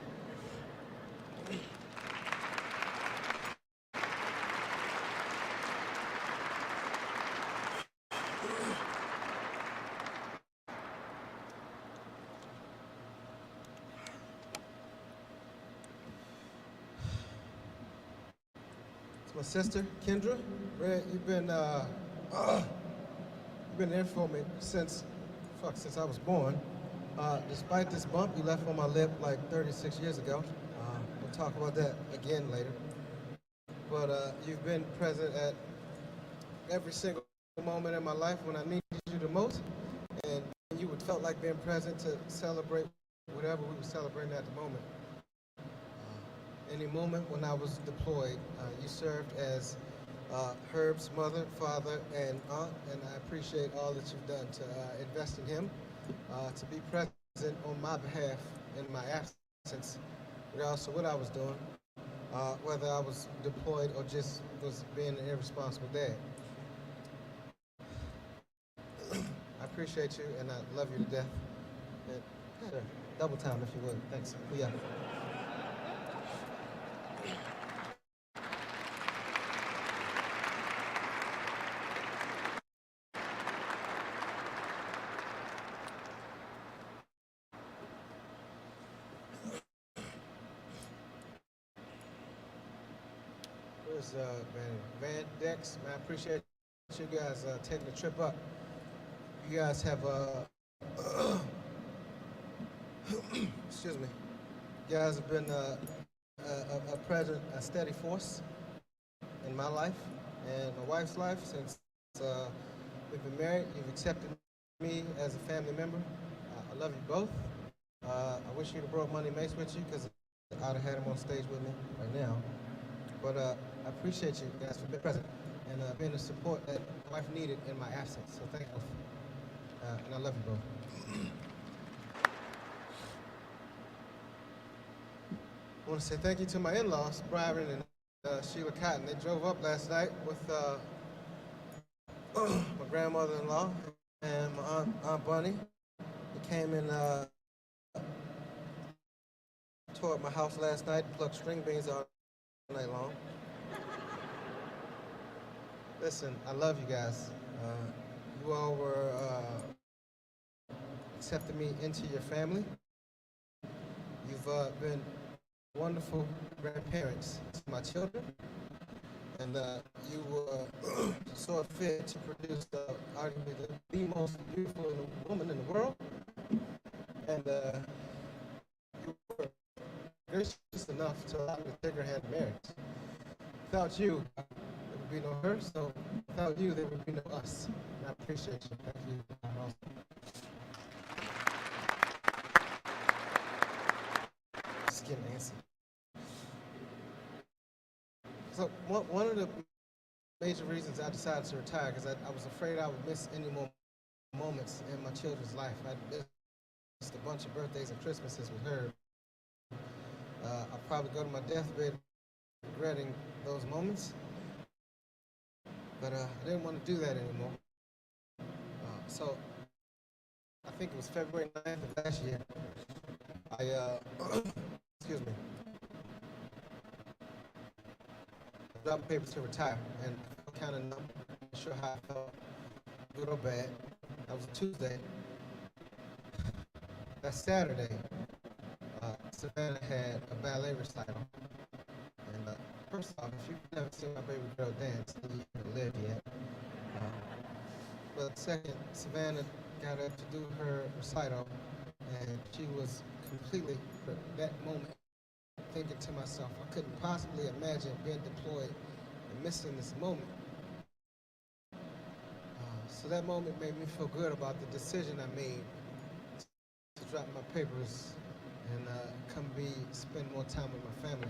My sister, Kendra, Red, you've been there for me since I was born. Despite this bump you left on my lip like 36 years ago. We'll talk about that again later. But you've been present at every single moment in my life when I needed you the most, and you would felt like being present to celebrate whatever we were celebrating at the moment. Any moment when I was deployed, you served as Herb's mother, father, and aunt, and I appreciate all that you've done to invest in him, to be present on my behalf in my absence, regardless of what I was doing, whether I was deployed or just was being an irresponsible dad. I appreciate you, and I love you to death. And, sure, double time if you would. Thanks. Yeah. Where's Van Dex? Man, I appreciate you guys taking the trip up. You guys have excuse me. You guys have been a steady force in my life and my wife's life since we've been married. You've accepted me as a family member. I love you both. I wish you'd have brought Money Mace with you because I'd have had him on stage with me right now. But I appreciate you guys for being present and being the support that my wife needed in my absence. So thank you both. And I love you both. I want to say thank you to my in-laws, Byron and Sheila Cotton. They drove up last night with my grandmother-in-law and my Aunt Bunny. They came and tore up my house last night, plucked string beans all night long. Listen, I love you guys. You all were accepting me into your family. You've been wonderful grandparents to my children, and you were saw fit to produce arguably the most beautiful woman in the world, and you were gracious enough to allow me to take her hand in marriage. Without you, there would be no her, so without you, there would be no us. And I appreciate you. Thank you. Just getting antsy. So one of the major reasons I decided to retire, because I was afraid I would miss any more moments in my children's life. I missed a bunch of birthdays and Christmases with her. I'll probably go to my deathbed regretting those moments, but I didn't want to do that anymore. So I think it was February 9th of last year, I, excuse me, dropped papers to retire, and I kind of not sure how I felt, good or bad. That was a Tuesday. That Saturday, Savannah had a ballet recital. And first off, if you've never seen my baby girl dance, then you haven't lived yet. But second, Savannah got up to do her recital, and she was completely, for that moment, thinking to myself, I couldn't possibly imagine being deployed and missing this moment. So that moment made me feel good about the decision I made to drop my papers and come spend more time with my family.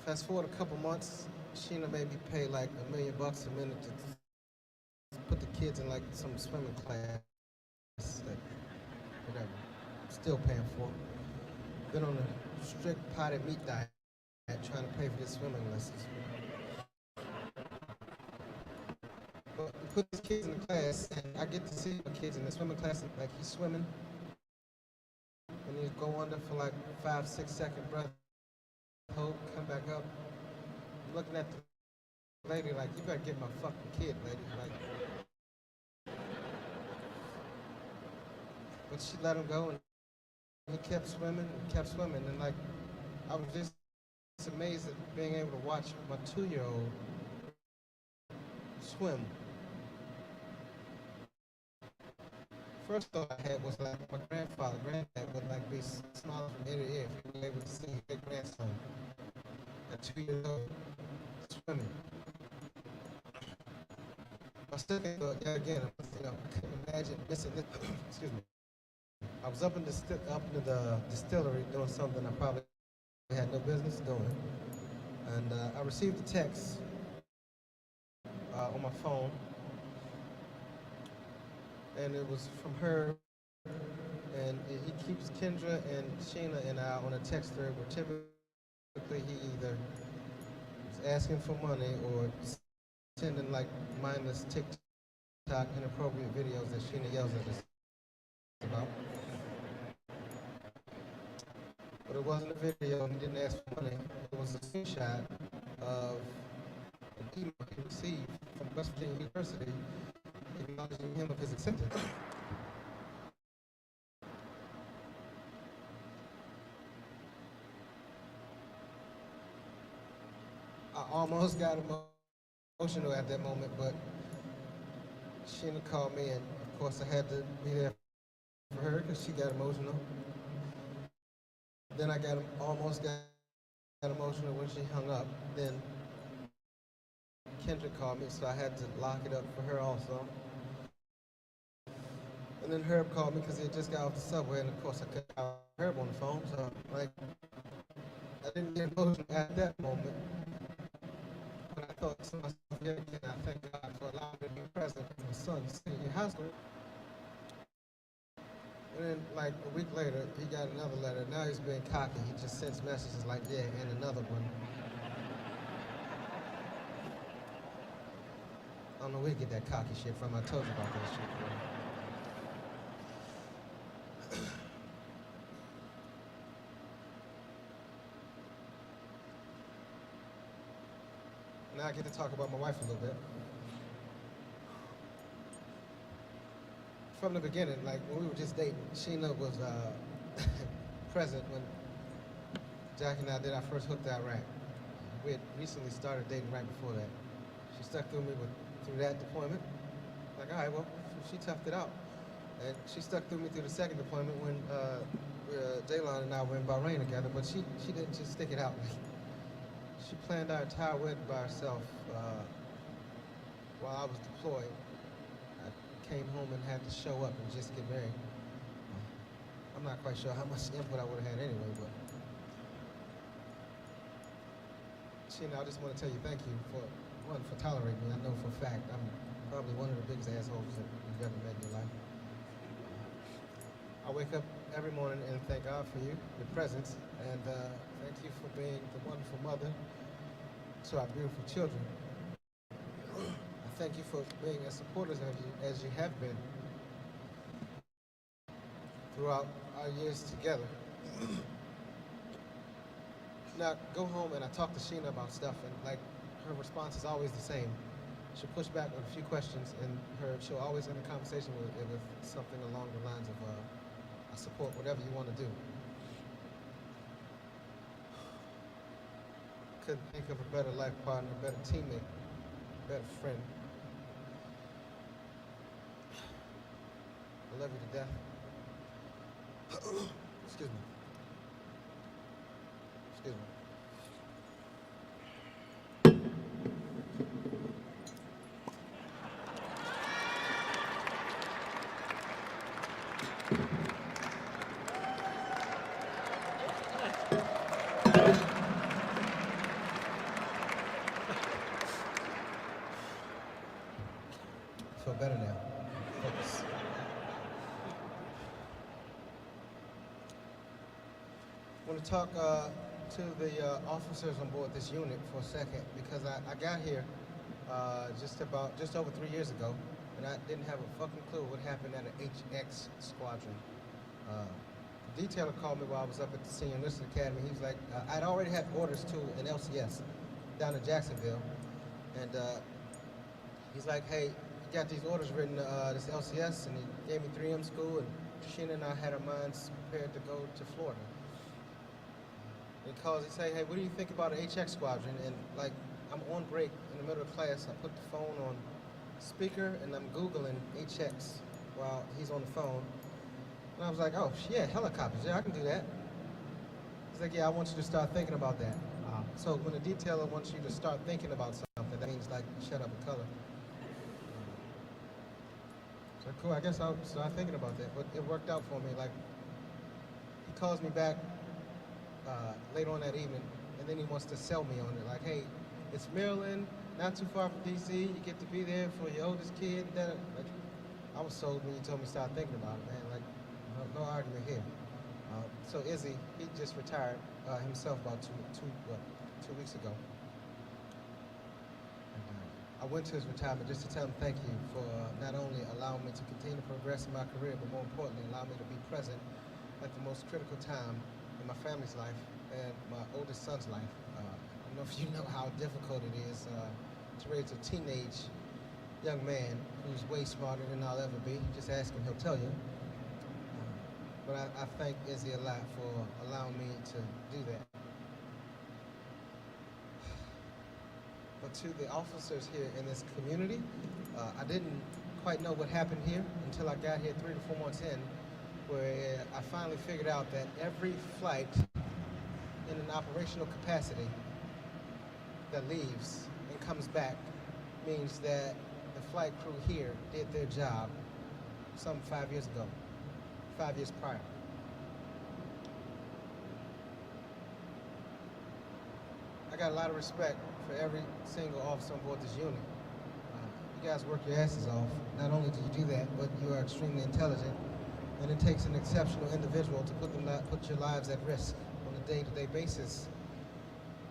Fast forward a couple months, Sheena made me pay like $1 million a minute to put the kids in like some swimming class, like whatever. Still paying for it. Been on a strict potted meat diet, trying to pay for this swimming lessons. But we put these kids in the class, and I get to see my kids in the swimming class, like he's swimming, and you go under for like 5-6 second breath, hold, come back up. I'm looking at the lady like, you better get my fucking kid, lady. Like, but she let him go, and he kept swimming, and like, I was just amazed at being able to watch my 2-year-old swim. First thought I had was like my granddad would like be smiling from ear to ear if he were able to see his grandson at 2 years old swimming. My second thought, yeah, again, I couldn't imagine missing this. Excuse me. I was up in the distillery doing something I probably had no business doing, and I received a text on my phone, and it was from her, and he keeps Kendra and Sheena and I on a text thread where typically he either is asking for money or sending like mindless TikTok inappropriate videos that Sheena yells at us about. But it wasn't a video, and he didn't ask for money. It was a screenshot of an email he received from West Virginia University acknowledging him of his acceptance. I almost got emotional at that moment, but Sheena called me, and of course I had to be there for her because she got emotional. Then I almost got emotional when she hung up. Then Kendra called me, so I had to lock it up for her also. And then Herb called me because he had just got off the subway, and of course I couldn't have Herb on the phone, so like I didn't get emotional at that moment. But I thought to myself, yeah, again, I thank God for allowing me to be present for my son sitting in high school. And then, like, a week later, he got another letter. Now he's being cocky. He just sends messages like, yeah, and another one. I don't know where he get that cocky shit from. I told you about that shit. Now I get to talk about my wife a little bit. From the beginning, like when we were just dating, Sheena was present when Jack and I did our first hook to Iraq. We had recently started dating right before that. She stuck through me through that deployment. Like, all right, well, she toughed it out. And she stuck through me through the second deployment when Daylon and I were in Bahrain together, but she didn't just stick it out. She planned our entire wedding by herself while I was deployed. I came home and had to show up and just get married. I'm not quite sure how much input I would have had anyway, but Sheena, I just want to tell you thank you for tolerating me. I know for a fact I'm probably one of the biggest assholes that you've ever met in your life. I wake up every morning and thank God for you, your presence, and thank you for being the wonderful mother to our beautiful children. I thank you for being as supporters of you as you have been throughout our years together. Now, go home and I talk to Sheena about stuff, and like her response is always the same. She'll push back with a few questions, and she'll always end the conversation with something along the lines of, I support whatever you want to do. Couldn't think of a better life partner, a better teammate, a better friend. I love you to death. Excuse me. Excuse me. I feel better now. Focus. I want to talk to the officers on board this unit for a second, because I got here just over 3 years ago, and I didn't have a fucking clue what happened at an HX squadron. The detailer called me while I was up at the Senior Enlisted Academy. He was like, I'd already had orders to an LCS down in Jacksonville, and he's like, hey, you got these orders written, this LCS, and he gave me 3M school, and Sheena and I had our minds prepared to go to Florida. He calls, he say, hey, what do you think about an HX squadron? And like, I'm on break in the middle of class, I put the phone on speaker and I'm Googling HX while he's on the phone. And I was like, oh, yeah, helicopters, yeah, I can do that. He's like, yeah, I want you to start thinking about that. So when a detailer wants you to start thinking about something, that means like, shut up and color. So cool, I guess I'll start thinking about that. But it worked out for me. Like, he calls me back later on that evening, and then he wants to sell me on it. Like, hey, it's Maryland, not too far from DC. You get to be there for your oldest kid. Like, I was sold when you told me to start thinking about it, man. Like, no argument here. So Izzy, he just retired himself about two weeks ago. I went to his retirement just to tell him thank you for not only allowing me to continue to progress in my career, but more importantly, allow me to be present at the most critical time in my family's life and my oldest son's life. I don't know if you know how difficult it is to raise a teenage young man who's way smarter than I'll ever be. Just ask him, he'll tell you. But I thank Izzy a lot for allowing me to do that. But to the officers here in this community, I didn't quite know what happened here until I got here 3 to 4 months in, where I finally figured out that every flight in an operational capacity that leaves and comes back means that the flight crew here did their job some 5 years ago, 5 years prior. I got a lot of respect for every single officer on board this unit. You guys work your asses off. Not only do you do that, but you are extremely intelligent And it takes an exceptional individual to put your lives at risk on a day-to-day basis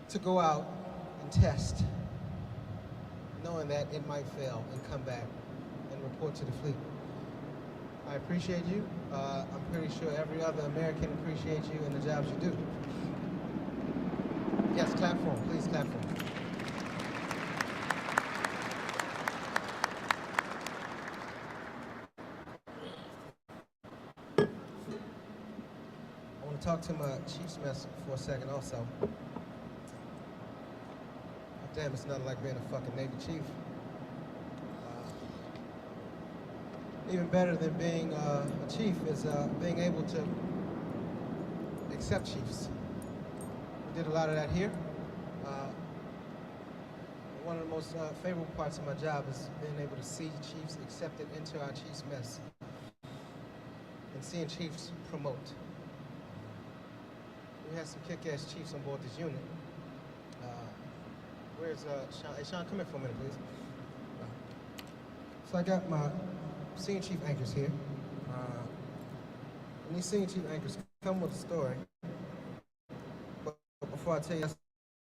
to go out and test, knowing that it might fail and come back and report to the fleet. I appreciate you. I'm pretty sure every other American appreciates you and the jobs you do. Yes, clap for him. Please clap for him. I want to talk to my Chiefs mess for a second also. Damn, it's nothing like being a fucking Navy chief. Even better than being a chief is being able to accept chiefs. We did a lot of that here. One of the most favorable parts of my job is being able to see chiefs accepted into our chiefs mess and seeing chiefs promote. We had some kick-ass chiefs on board this unit. Where's Sean? Hey, Sean, come here for a minute, please. So I got my senior chief anchors here. And these senior chief anchors come with a story. But before I tell you that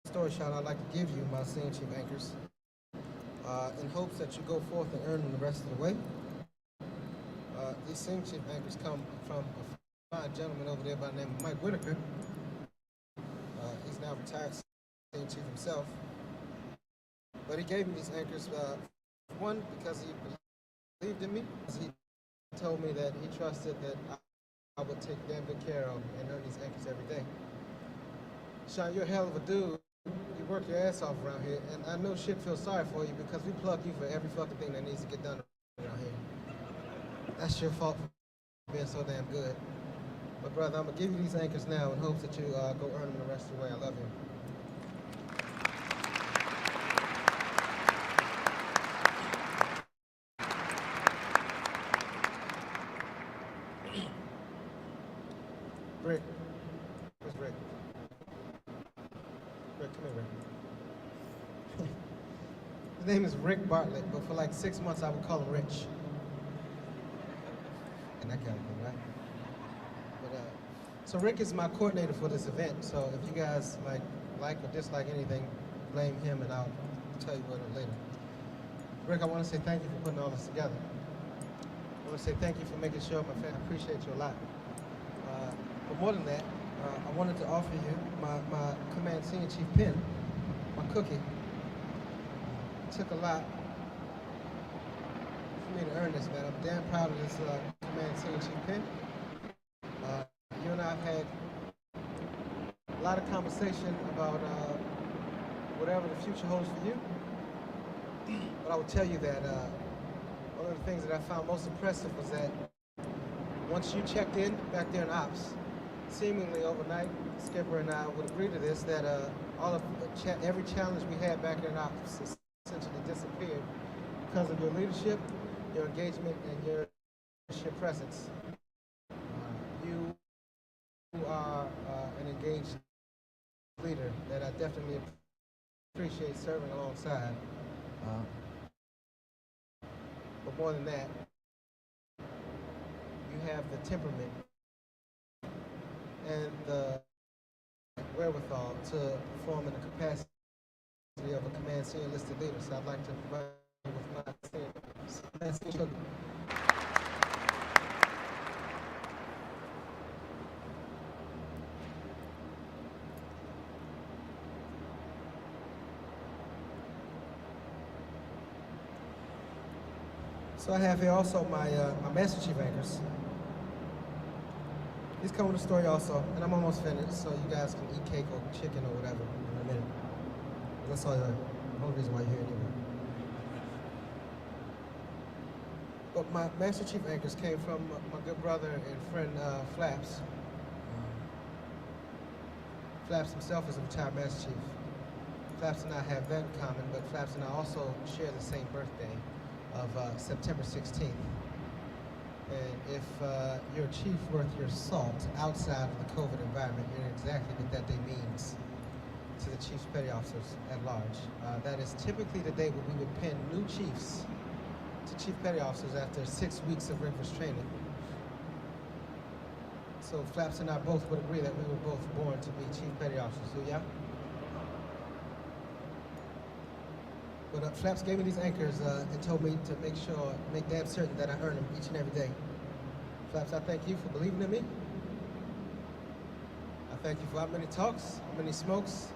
story, Sean, I'd like to give you my senior chief anchors in hopes that you go forth and earn them the rest of the way. These senior chief anchors come from a fine gentleman over there by the name of Mike Whitaker. He's now retired senior chief himself. But he gave me these anchors, one, because he believed in me. He told me that he trusted that I would take damn good care of him and earn these anchors every day. Sean, you're a hell of a dude. You work your ass off around here, and I know shit feels sorry for you because we plug you for every fucking thing that needs to get done around here. That's your fault for being so damn good. But brother, I'm gonna give you these anchors now in hopes that you go earn them the rest of the way. I love you. Rick. Where's Rick? Rick, come here, Rick. His name is Rick Bartlett, but for like 6 months I would call him Rich. And that kind of thing, right? But, so Rick is my coordinator for this event, so if you guys like or dislike anything, blame him and I'll tell you about it later. Rick, I want to say thank you for putting all this together. I want to say thank you for making sure my family appreciate you a lot. But more than that, I wanted to offer you my Command Senior Chief pin, my cookie. It took a lot for me to earn this, man. I'm damn proud of this Command Senior Chief pin. You and I have had a lot of conversation about whatever the future holds for you. But I will tell you that one of the things that I found most impressive was that once you checked in back there in ops, seemingly overnight, Skipper and I would agree to this, that every challenge we had back there in ops essentially disappeared because of your leadership, your engagement, and your presence. You are an engaged leader that I definitely appreciate serving alongside. But more than that, you have the temperament and the wherewithal to perform in the capacity of a Command Senior Enlisted leader. So I'd like to provide you with my senior. So I have here also my Master Chief anchors. He's coming with a story also, and I'm almost finished, so you guys can eat cake or chicken or whatever in a minute. That's all the whole reason why you're here anyway. But my Master Chief anchors came from my good brother and friend Flaps. Flaps himself is a retired Master Chief. Flaps and I have that in common, but Flaps and I also share the same birthday of September 16th. And if you're a chief worth your salt outside of the COVID environment, you know exactly what that day means to the chief's petty officers at large. That is typically the day when we would pin new chiefs to chief petty officers after 6 weeks of rigorous training. So Flaps and I both would agree that we were both born to be Chief Petty Officers. So yeah. But Flaps gave me these anchors and told me to make damn certain that I earn them each and every day. Flaps, I thank you for believing in me. I thank you for how many talks, how many smokes,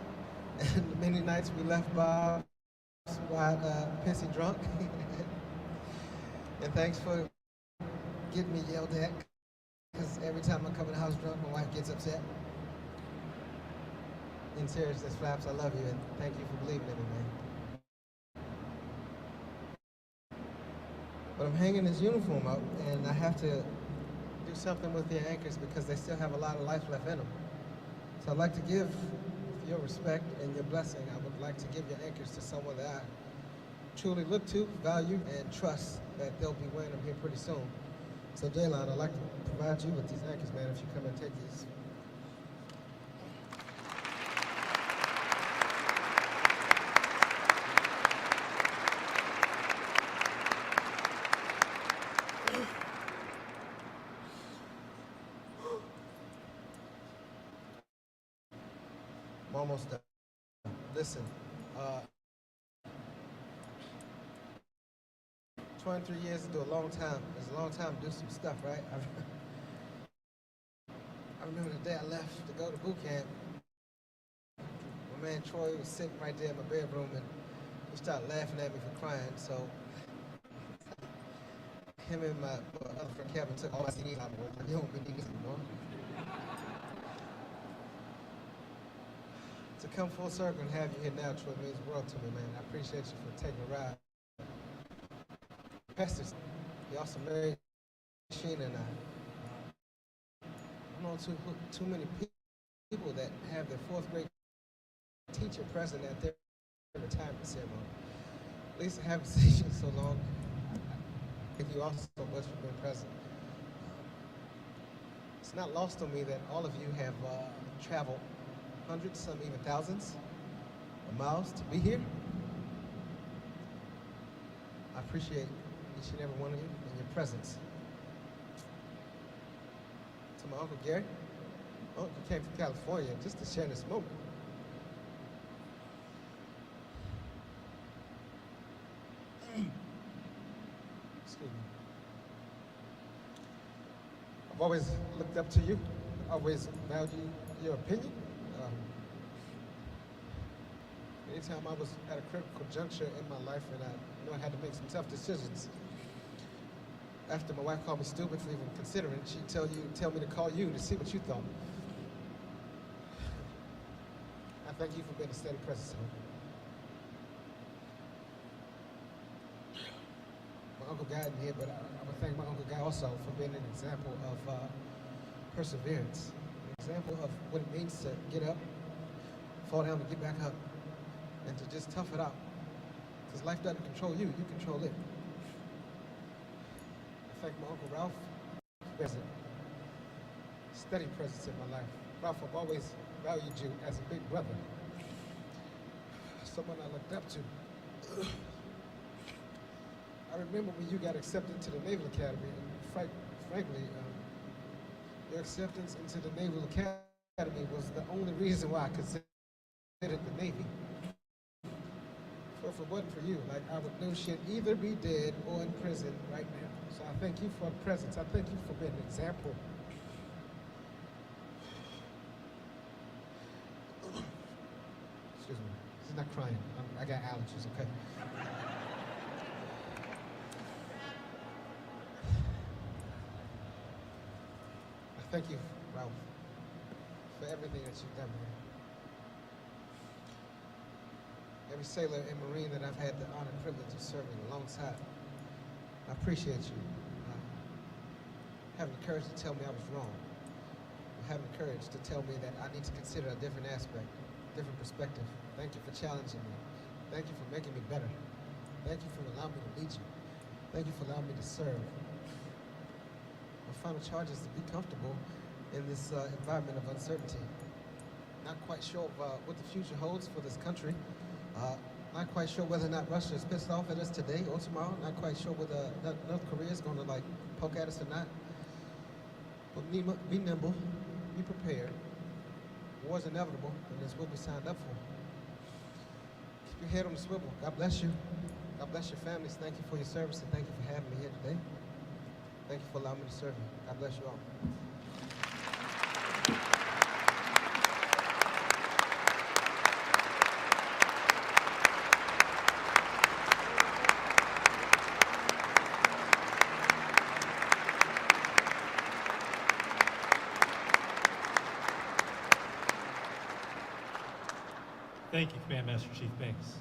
and the many nights we left by pissy drunk. And thanks for getting me yelled at, because every time I come in the house drunk, my wife gets upset. In seriousness, Flaps, I love you, and thank you for believing in me, man. But I'm hanging this uniform up, and I have to do something with the anchors because they still have a lot of life left in them. So I'd like to give, with your respect and your blessing, I would like to give your anchors to someone that I truly look to, value, and trust that they'll be wearing them here pretty soon. So Jaylon, I'd like to provide you with these anchors, man, if you come and take these. I'm almost done. Listen, 23 years is a long time. It's a long time to do some stuff, right? I remember the day I left to go to boot camp. My man Troy was sitting right there in my bedroom, and he started laughing at me for crying. So him and my other friend Kevin took all my CDs out of work. You don't need these anymore. To come full circle and have you here now, Troy, means the world to me, man. I appreciate you for taking a ride. Pesters, he also married Sheena and I. I know too many people that have their fourth grade teacher present at their retirement ceremony. Lisa, I haven't seen you in so long. Thank you all so much for being present. It's not lost on me that all of you have traveled hundreds, some even thousands of miles to be here. I appreciate each and every one of you and your presence. To my Uncle Gary, my uncle came from California just to share this moment. Excuse me. I've always looked up to you, always valued your opinion. Anytime I was at a critical juncture in my life and I had to make some tough decisions, after my wife called me stupid for even considering, she'd tell me to call you to see what you thought. I thank you for being a steady presence. My Uncle Guy isn't here, but I would thank my Uncle Guy also for being an example of perseverance, an example of what it means to get up, fall down, and get back up, and to just tough it out. Because life doesn't control you, you control it. I thank my Uncle Ralph, present, steady presence in my life. Ralph, I've always valued you as a big brother, someone I looked up to. I remember when you got accepted to the Naval Academy, and frankly, your acceptance into the Naval Academy was the only reason why I considered the Navy. If it wasn't for you, like, I would no shit either be dead or in prison right now. So I thank you for your presence. I thank you for being an example. Excuse me. She's not crying. I got allergies, okay? I thank you, Ralph, for everything that you've done, man. Every sailor and Marine that I've had the honor and privilege of serving alongside, I appreciate you having the courage to tell me I was wrong, having the courage to tell me that I need to consider a different aspect, different perspective. Thank you for challenging me. Thank you for making me better. Thank you for allowing me to lead you. Thank you for allowing me to serve. My final charge is to be comfortable in this environment of uncertainty. Not quite sure of what the future holds for this country. Not quite sure whether or not Russia is pissed off at us today or tomorrow. Not quite sure whether North Korea is going to poke at us or not. But be nimble, be prepared. War's inevitable, and it's what we signed up for. Keep your head on the swivel. God bless you. God bless your families. Thank you for your service, and thank you for having me here today. Thank you for allowing me to serve you. God bless you all. Thank you, Command Master Chief Banks.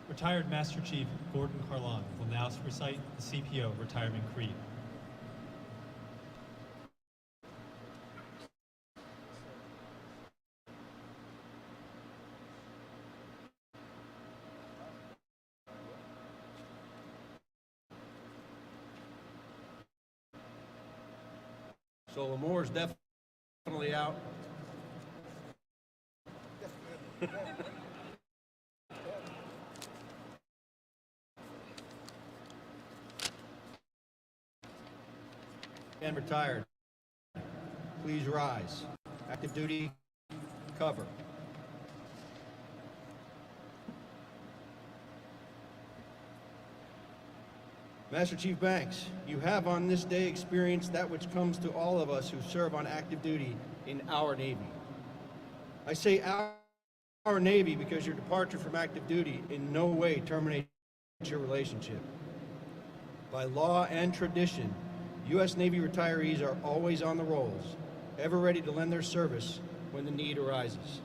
Retired Master Chief Gordon Carlon will now recite the CPO Retirement Creed. So Lamore's definitely out. And retired. Please rise. Active duty, cover. Master Chief Banks, you have on this day experienced that which comes to all of us who serve on active duty in our Navy. I say our Navy because your departure from active duty in no way terminates your relationship. By law and tradition, U.S. Navy retirees are always on the rolls, ever ready to lend their service when the need arises.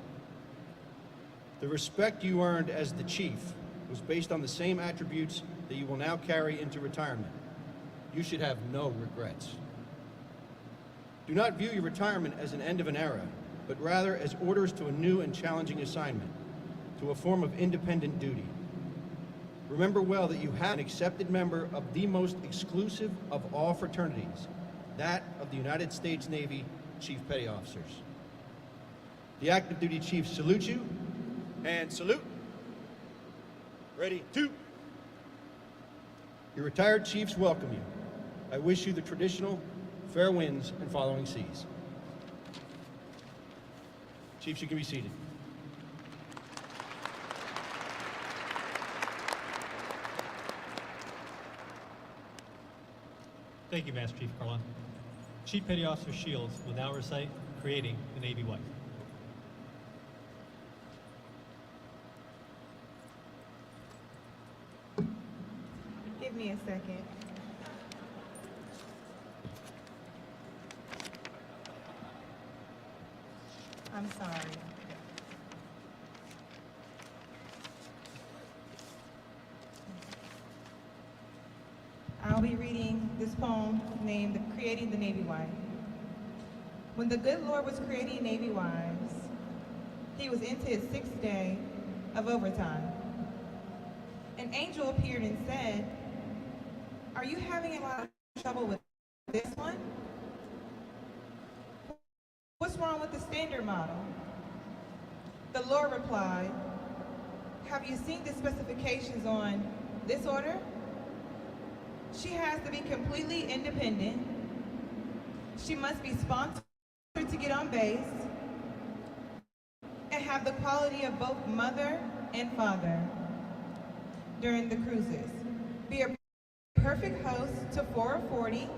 The respect you earned as the Chief was based on the same attributes that you will now carry into retirement. You should have no regrets. Do not view your retirement as an end of an era, but rather as orders to a new and challenging assignment, to a form of independent duty. Remember well that you have an accepted member of the most exclusive of all fraternities, that of the United States Navy Chief Petty Officers. The active duty chiefs salute you, and salute. Ready, two. Your retired chiefs welcome you. I wish you the traditional fair winds and following seas. Chiefs, you can be seated. Thank you, Master Chief Carlon. Chief Petty Officer Shields will now recite Creating the Navy Wife. Give me a second. I'm sorry. I'll be reading this poem named Creating the Navy Wife. When the good Lord was creating Navy wives, he was into his 6th day of overtime. An angel appeared and said, "Are you having a lot of trouble with this one? What's wrong with the standard model?" The Lord replied, "Have you seen the specifications on this order? She has to be completely independent. She must be sponsored to get on base and have the quality of both mother and father during the cruises. Be a perfect host to 440,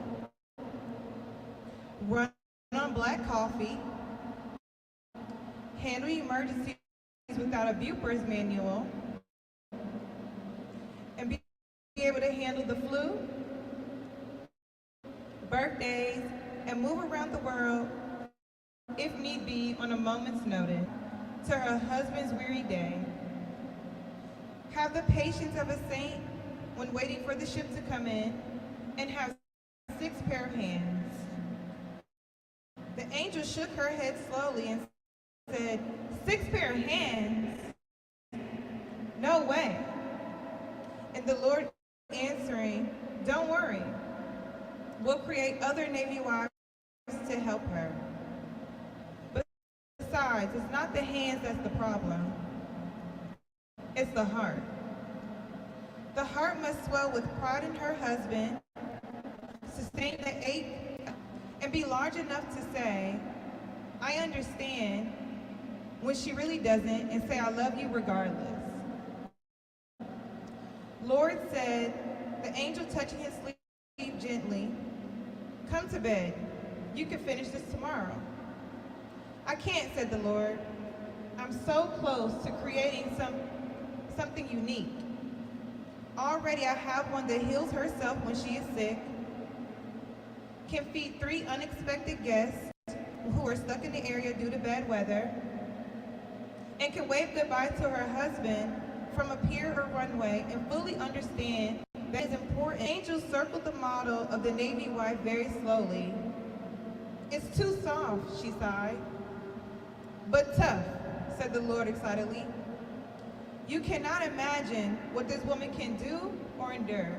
run on black coffee, handle emergencies without a Buper's manual, and be able to handle the flu, birthdays, and move around the world, if need be, on a moment's notice, to her husband's weary day. Have the patience of a saint when waiting for the ship to come in, and have 6 pair of hands." The angel shook her head slowly and said, "6 pair of hands? No way." And the Lord answering, "Don't worry. We'll create other Navy wives to help her. Besides, it's not the hands that's the problem. It's the heart. The heart must swell with pride in her husband, sustain the ache and be large enough to say, I understand, when she really doesn't, and say, I love you regardless. Lord said, the angel touching his sleeve gently, come to bed. You can finish this tomorrow. I can't, said the Lord. I'm so close to creating something unique. Already I have one that heals herself when she is sick, can feed 3 unexpected guests who are stuck in the area due to bad weather, and can wave goodbye to her husband from a pier or runway and fully understand that is important. Angel circled the model of the Navy wife very slowly. It's too soft, she sighed. But tough, said the Lord excitedly. You cannot imagine what this woman can do or endure.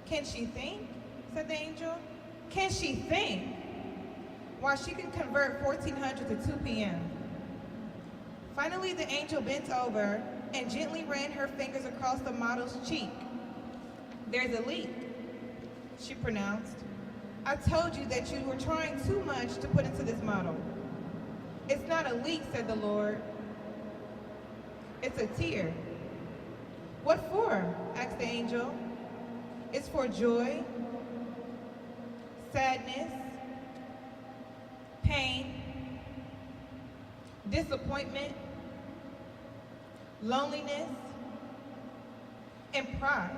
Can she think? Said the angel. Can she think? Why, she can convert 1400 to 2 p.m. Finally, the angel bent over and gently ran her fingers across the model's cheek. There's a leak, she pronounced. I told you that you were trying too much to put into this model. It's not a leak, said the Lord. It's a tear. What for? Asked the angel. It's for joy, sadness, pain, disappointment, loneliness, and pride.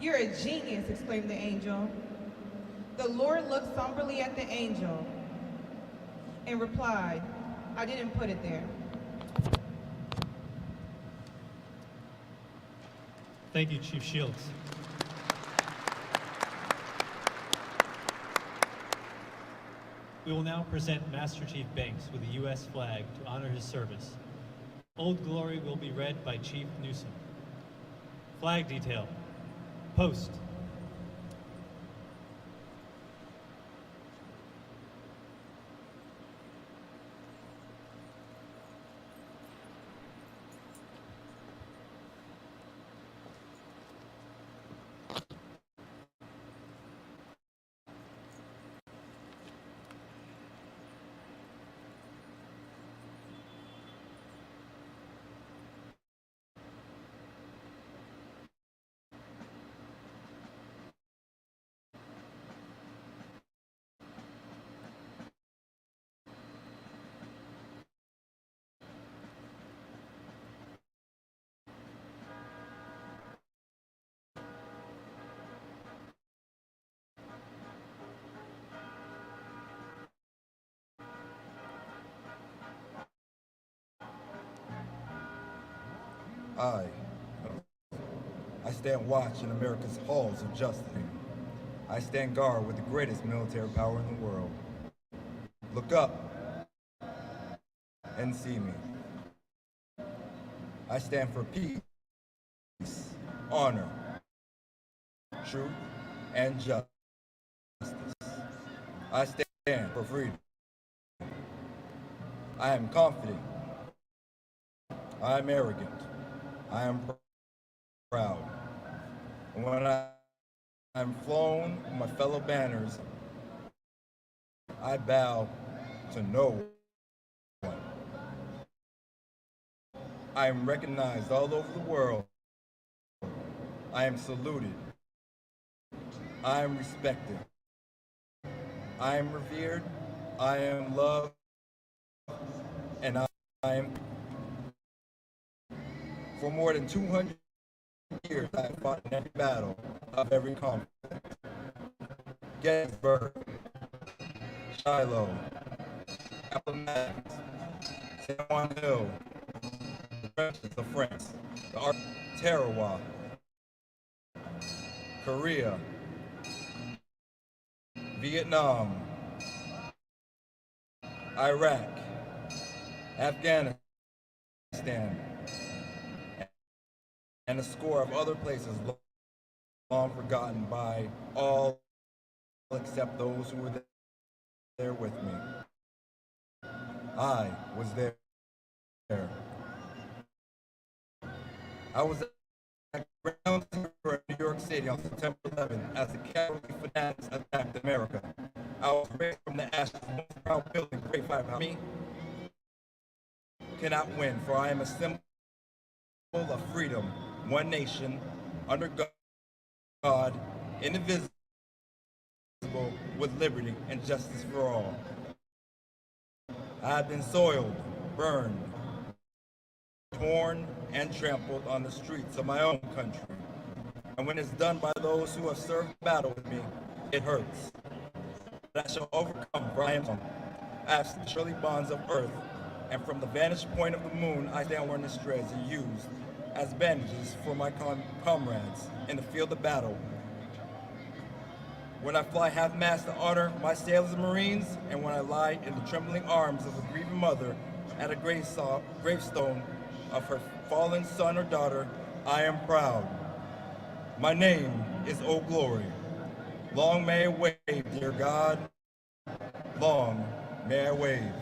You're a genius, exclaimed the angel. The Lord looked somberly at the angel and replied, I didn't put it there. Thank you, Chief Shields. We will now present Master Chief Banks with the U.S. flag to honor his service. Old Glory will be read by Chief Newsom. Flag detail. Post. I stand watch in America's halls of justice. I stand guard with the greatest military power in the world. Look up and see me. I stand for peace, honor, truth, and justice. I stand for freedom. I am confident. I am arrogant. I am proud. And when I'm flown with my fellow banners, I bow to no one. I am recognized all over the world. I am saluted. I am respected. I am revered. I am loved. And I am. For more than 200 years, I have fought in every battle of every conflict. Gettysburg, Shiloh, Appomattox, San Juan Hill, the trenches of France, the Arc, Tarawa, Korea, Vietnam, Iraq, Afghanistan, and a score of other places long forgotten by all except those who were there with me. I was there. I was at ground zero in New York City on September 11th as the cowardly fanatics attacked America. I was raised from the ashes of one proud building, great fight behind me cannot win, for I am a symbol of freedom, one nation, under God, indivisible, with liberty and justice for all. I have been soiled, burned, torn, and trampled on the streets of my own country. And when it's done by those who have served battle with me, it hurts. But I shall overcome, for I am strong. I have the surely bonds of earth, and from the vantage point of the moon, I stand where the shreds are used as bandages for my comrades in the field of battle. When I fly half-mast to honor my sailors and Marines, and when I lie in the trembling arms of a grieving mother at a gravestone of her fallen son or daughter, I am proud. My name is Old Glory. Long may I wave, dear God. Long may I wave.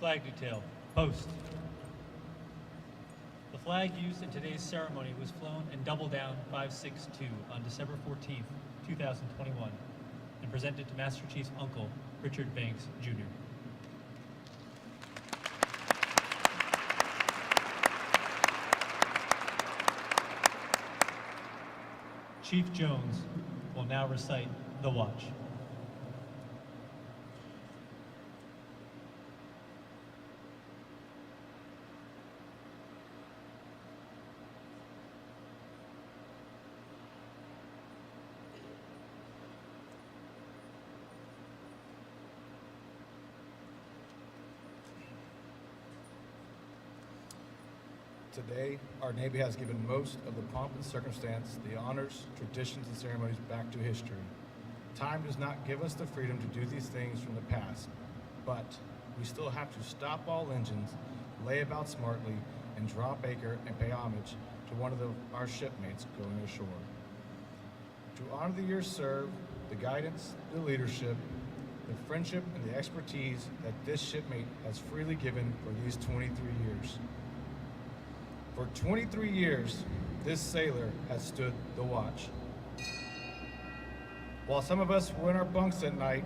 Flag detail, post. The flag used in today's ceremony was flown in Double Down 562 on December 14th, 2021, and presented to Master Chief's uncle, Richard Banks, Jr. Chief Jones will now recite the watch. Today, our Navy has given most of the pomp and circumstance, the honors, traditions, and ceremonies back to history. Time does not give us the freedom to do these things from the past, but we still have to stop all engines, lay about smartly, and drop anchor and pay homage to one of our shipmates going ashore. To honor the years served, the guidance, the leadership, the friendship, and the expertise that this shipmate has freely given for these 23 years. For 23 years, this sailor has stood the watch. While some of us were in our bunks at night,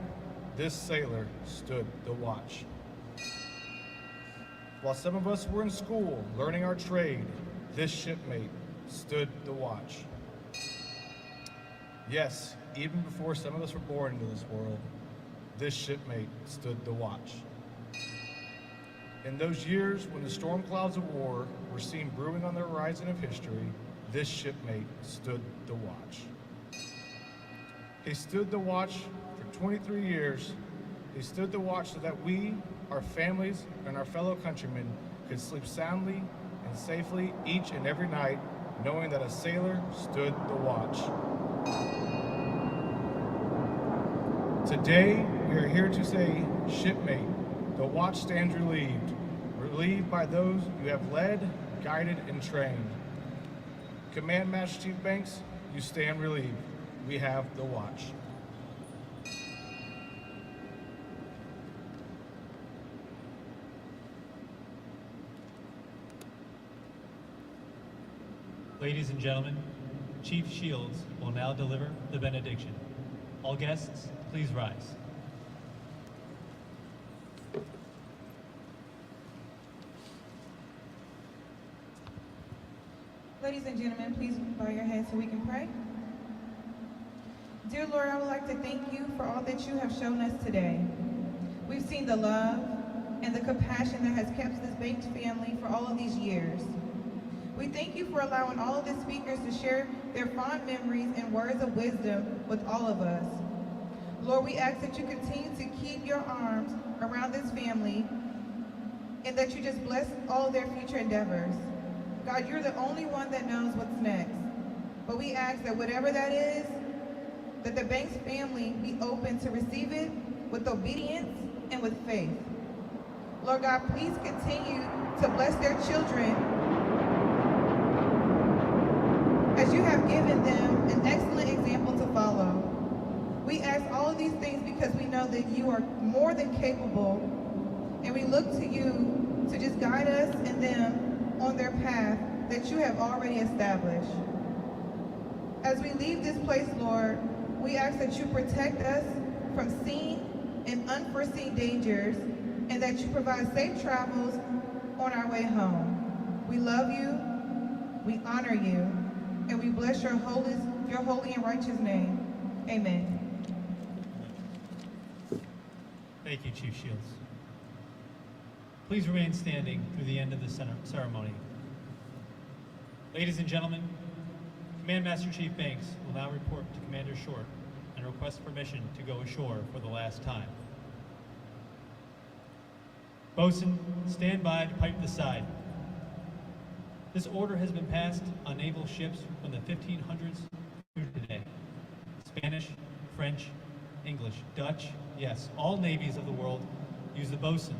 this sailor stood the watch. While some of us were in school learning our trade, this shipmate stood the watch. Yes, even before some of us were born into this world, this shipmate stood the watch. In those years when the storm clouds of war were seen brewing on the horizon of history, this shipmate stood the watch. He stood the watch for 23 years. He stood the watch so that we, our families, and our fellow countrymen could sleep soundly and safely each and every night, knowing that a sailor stood the watch. Today, we are here to say, shipmate, the watch stands relieved by those you have led, guided, and trained. Command Master Chief Banks, you stand relieved. We have the watch. Ladies and gentlemen, Chief Shields will now deliver the benediction. All guests, please rise. Ladies and gentlemen, please bow your heads so we can pray. Dear Lord, I would like to thank you for all that you have shown us today. We've seen the love and the compassion that has kept this Banks family for all of these years. We thank you for allowing all of the speakers to share their fond memories and words of wisdom with all of us. Lord, we ask that you continue to keep your arms around this family and that you just bless all of their future endeavors. God, you're the only one that knows what's next. But we ask that whatever that is, that the Banks family be open to receive it with obedience and with faith. Lord God, please continue to bless their children as you have given them an excellent example to follow. We ask all of these things because we know that you are more than capable, and we look to you to just guide us and them on their path that you have already established. As we leave this place, Lord, we ask that you protect us from seen and unforeseen dangers, and that you provide safe travels on our way home. We love you, we honor you, and we bless your holy and righteous name. Amen. Thank you, Chief Shields. Please remain standing through the end of the ceremony. Ladies and gentlemen, Command Master Chief Banks will now report to Commander Short and request permission to go ashore for the last time. Bosun, stand by to pipe the side. This order has been passed on naval ships from the 1500s through today. Spanish, French, English, Dutch, yes, all navies of the world use the bosun,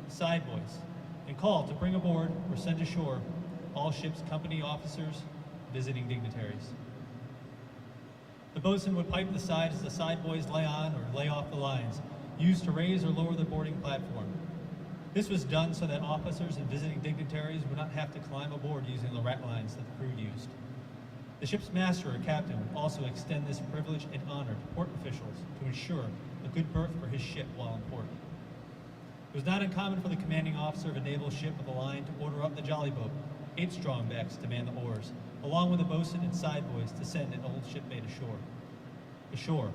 side boys, and call to bring aboard or send ashore all ships' company officers, visiting dignitaries. The bosun would pipe the side as the side boys lay on or lay off the lines, used to raise or lower the boarding platform. This was done so that officers and visiting dignitaries would not have to climb aboard using the rat lines that the crew used. The ship's master or captain would also extend this privilege and honor to port officials to ensure a good berth for his ship while in port. It was not uncommon for the commanding officer of a naval ship of the line to order up the jolly boat, 8 strongbacks to man the oars, along with the bosun and side boys to send an old shipmate ashore. Ashore,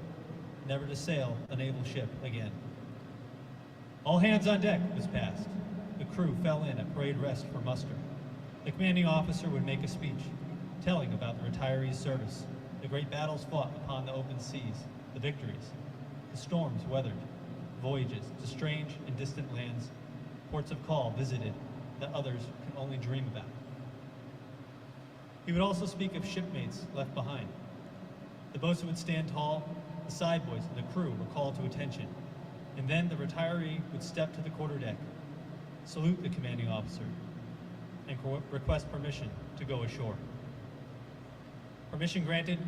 never to sail a naval ship again. All hands on deck was passed. The crew fell in at parade rest for muster. The commanding officer would make a speech, telling about the retirees' service, the great battles fought upon the open seas, the victories, the storms weathered, voyages to strange and distant lands, ports of call visited that others can only dream about. He would also speak of shipmates left behind. The bosun would stand tall, the side boys and the crew were called to attention, and then the retiree would step to the quarterdeck, salute the commanding officer, and request permission to go ashore. Permission granted,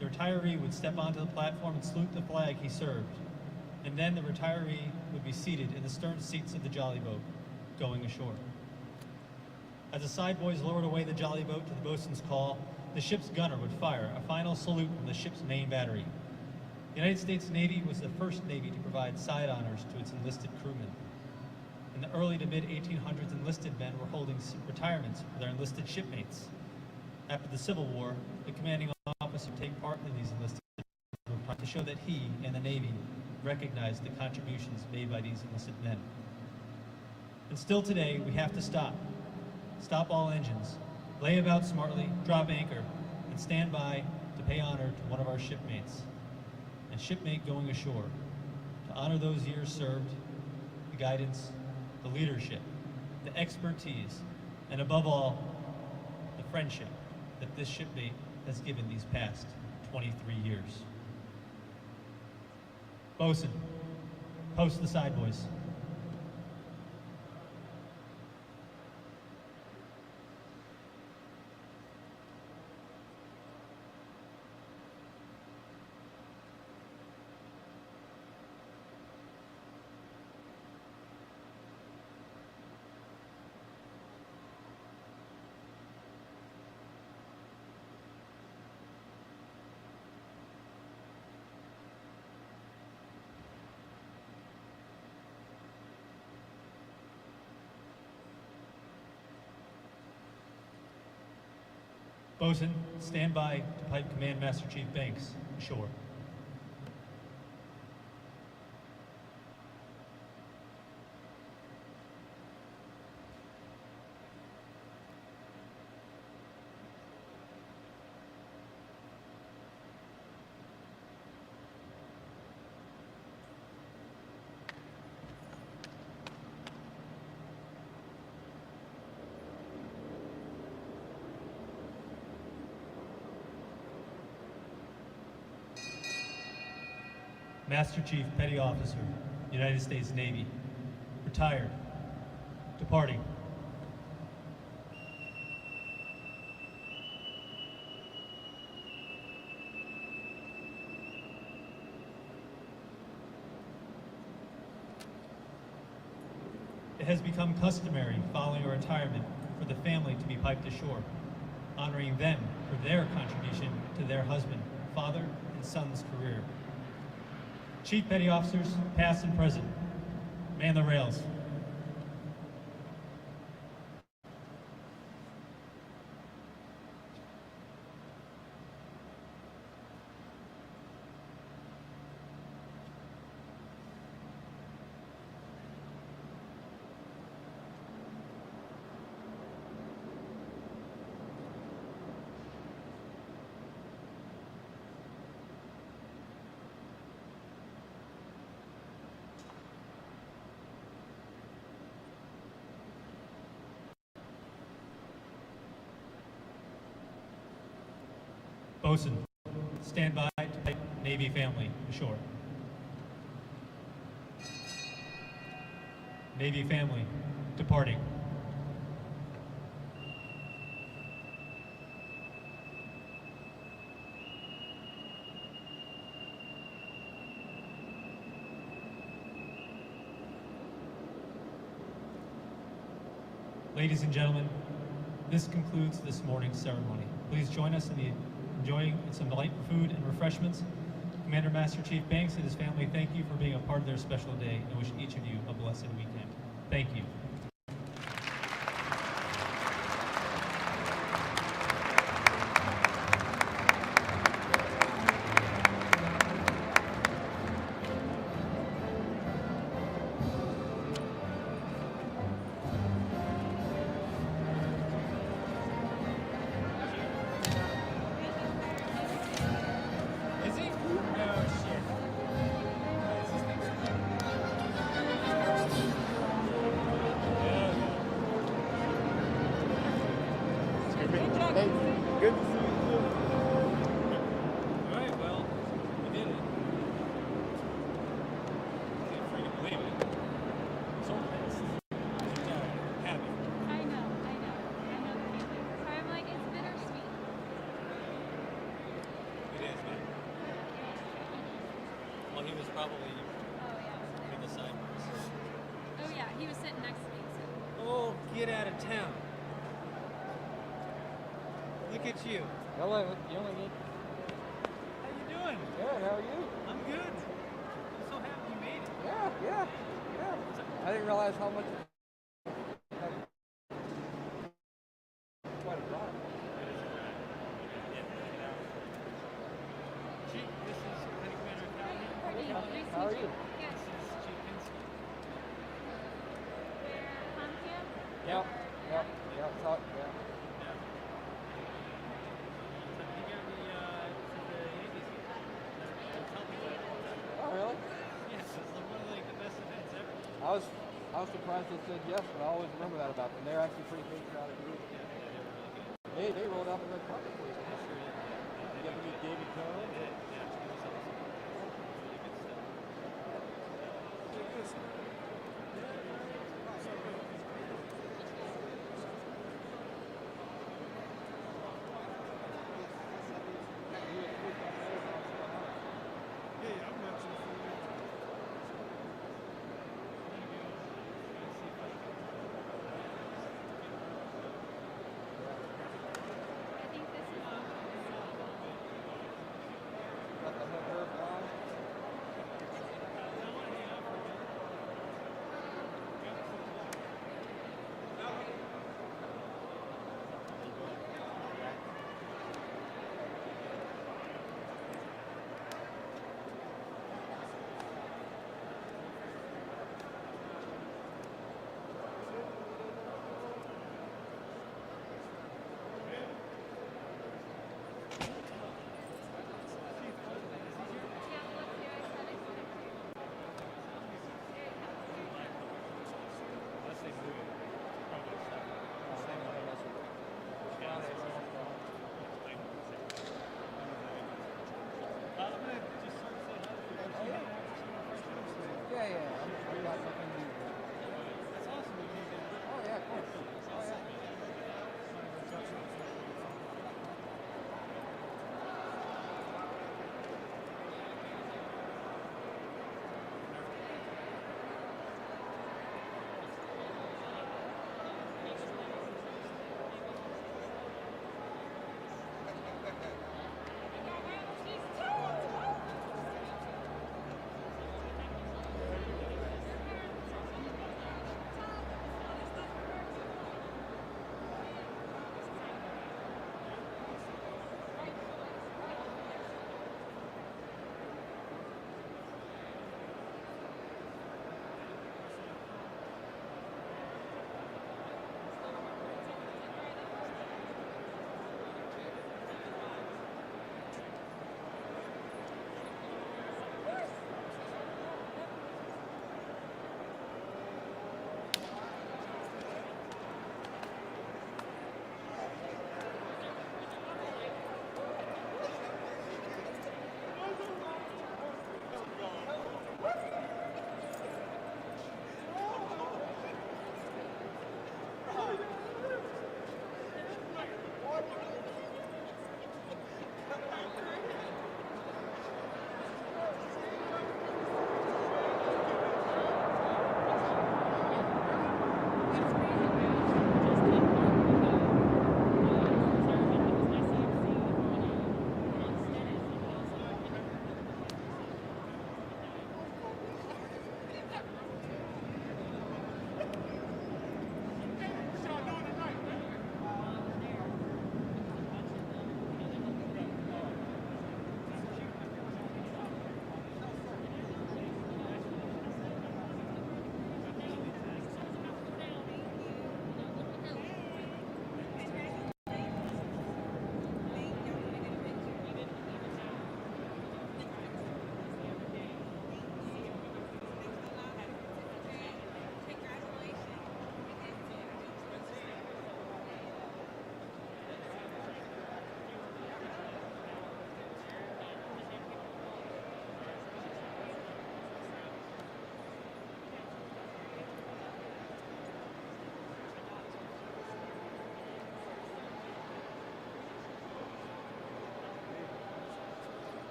the retiree would step onto the platform and salute the flag he served, and then the retiree would be seated in the stern seats of the jolly boat, going ashore. As the side boys lowered away the jolly boat to the bosun's call, the ship's gunner would fire a final salute from the ship's main battery. The United States Navy was the first Navy to provide side honors to its enlisted crewmen. In the early to mid-1800s, enlisted men were holding retirements for their enlisted shipmates. After the Civil War, the commanding officer would take part in these enlisted to show that he and the Navy recognized the contributions made by these enlisted men. And still today, we have to stop. Stop all engines, lay about smartly, drop anchor, and stand by to pay honor to one of our shipmates. And shipmate going ashore, to honor those years served, the guidance, the leadership, the expertise, and above all, the friendship that this shipmate has given these past 23 years. Bosun, post the side boys. Bosun, stand by to pipe Command Master Chief Banks ashore. Master Chief Petty Officer, United States Navy, retired, departing. It has become customary following a retirement for the family to be piped ashore, honoring them for their contribution to their husband, father, and son's career. Chief Petty Officers, past and present, man the rails. Bosun, stand by to pipe Navy family ashore. Navy family departing. Ladies and gentlemen, this concludes this morning's ceremony. Please join us in enjoying some light food and refreshments. Commander Master Chief Banks and his family thank you for being a part of their special day and wish each of you a blessed weekend. Thank you. Probably in the sidebars. Oh yeah, he was sitting next to me. So. Oh, get out of town. Look at you. Hello, you only need. How you doing? Good, how are you? I'm good. I'm so happy you made it. Yeah. I didn't realize how much. Quite a lot. Chief, this is Petty Commander Calhoun. How are you? Yes. This is Chief Pinsky. Where Pontiac? Yep. So, yeah. He got me to the Yankees game. Tell me about it. Oh, really? Yes, it's one of like the best events ever. I was surprised they said yes, but I always remember that about them. They're actually pretty patriotic group. They rolled out the red carpet for you. You got to meet David Cohen. I think this is.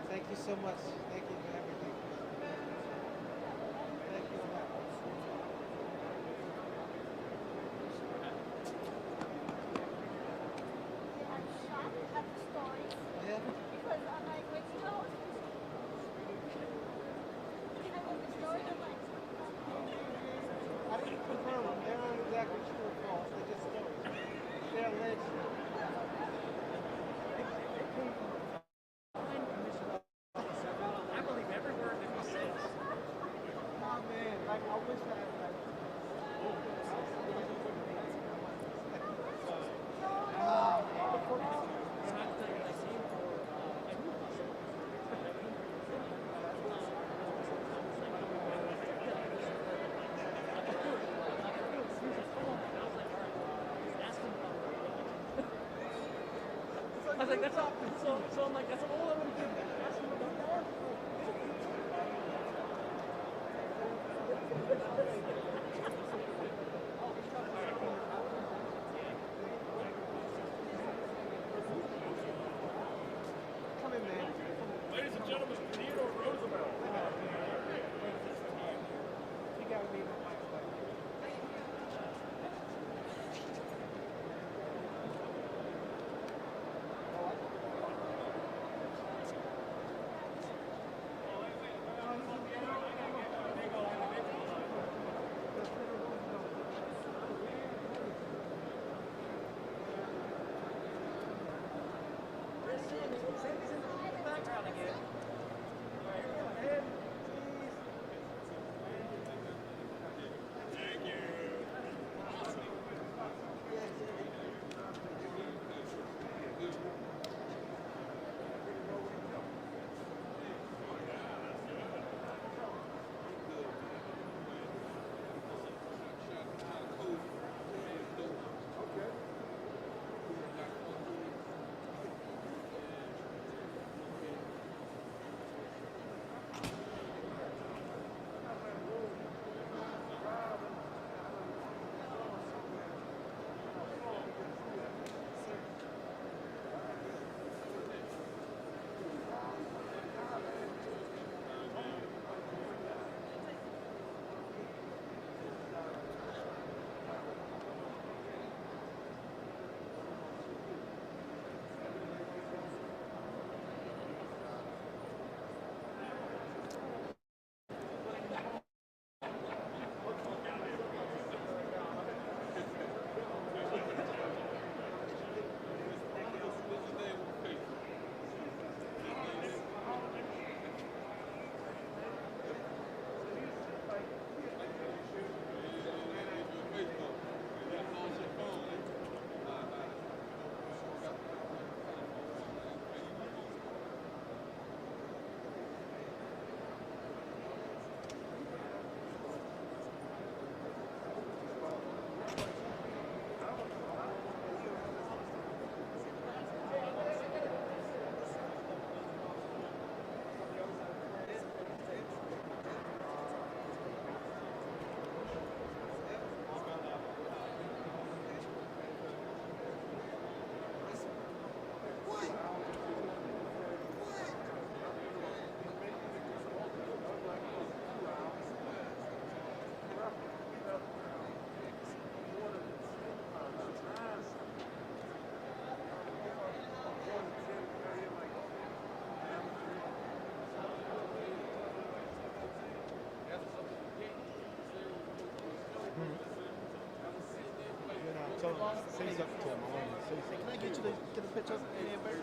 Thank you so much. Thank you for everything. Thank you a lot. I'm shocked at the stories. Yeah. Because I'm like, when you know, I love the story. I'm like, I didn't confirm them. They're not exactly true or false. They're just stories. They're alleged. They came from was like, that's all. So I'm like, that's all I'm gonna do. Come in, man. Ladies and gentlemen, Theodore Roosevelt. You gotta be in the mic. So, say something to him. I want to say something. Can I get you to get a picture of me and Bert?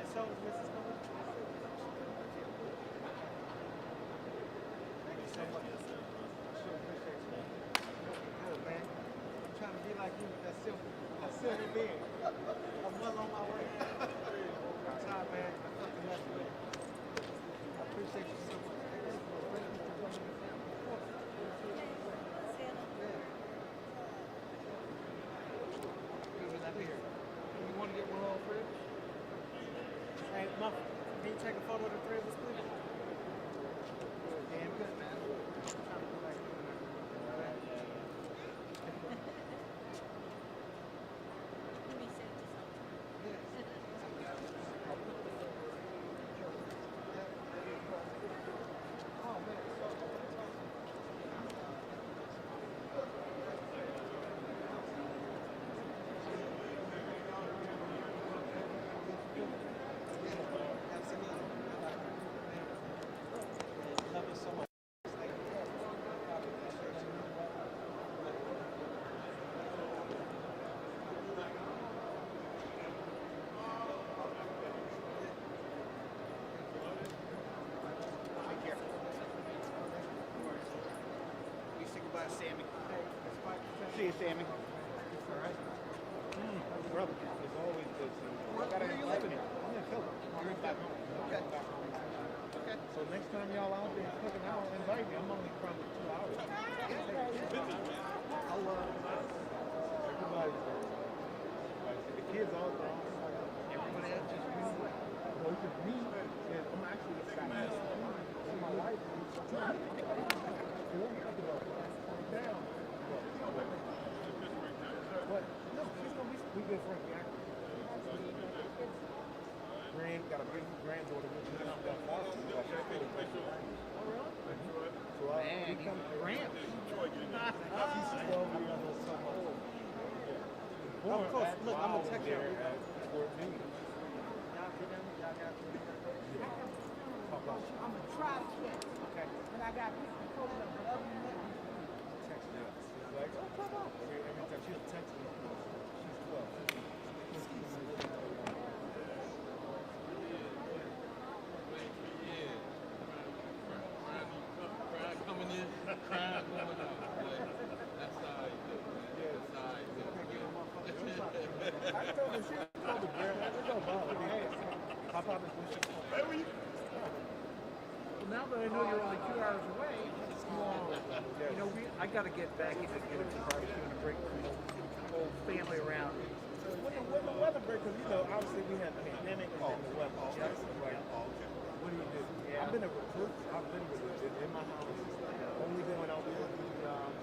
yourself, Mrs. Miller. Thank you so much. Sure appreciate you. Good, man. I'm trying to be like you with that silver beard. I'm well on my way. Good time, man. I fucking love you, man. I appreciate you so much. Good up here. You want to get one on for it? Hey, Muff, can you take a photo of the three of us, please? Damn good, man. I'm trying to go back to Sammy. See you, Sammy. All right. Brother, it's always good to Where are you living at? I'm in Philly. You're back home. Okay. Okay. So next time y'all out there cooking out, invite me. I'm only probably 2 hours. I'll everybody. The kids all grown. Everybody else just me. Well, just me. And I'm actually the fastest. And my wife. Down. What? No, she's gonna be. We good friends. Got a beautiful granddaughter with me. I'm got foster. So I become Grant. She's 12 years old, summer old. Of course, look, I'm gonna text her. I'm a tri-state. Okay. And I got people pulling up other than that. Text her. She's like, oh, come on. Every time she'll text me. She's 12. I told her she was called the girl. It don't bother me. My father's wishes. Well, now that I know you're only 2 hours away, you know, I got to get back into doing some barbecue and bring the whole family around. When the weather breaks, because, you know, obviously we had the pandemic and then the weather. Yes. Right. What do you do? Yeah. I've been a recruit. I've literally been in my house. Only been when I was working jobs.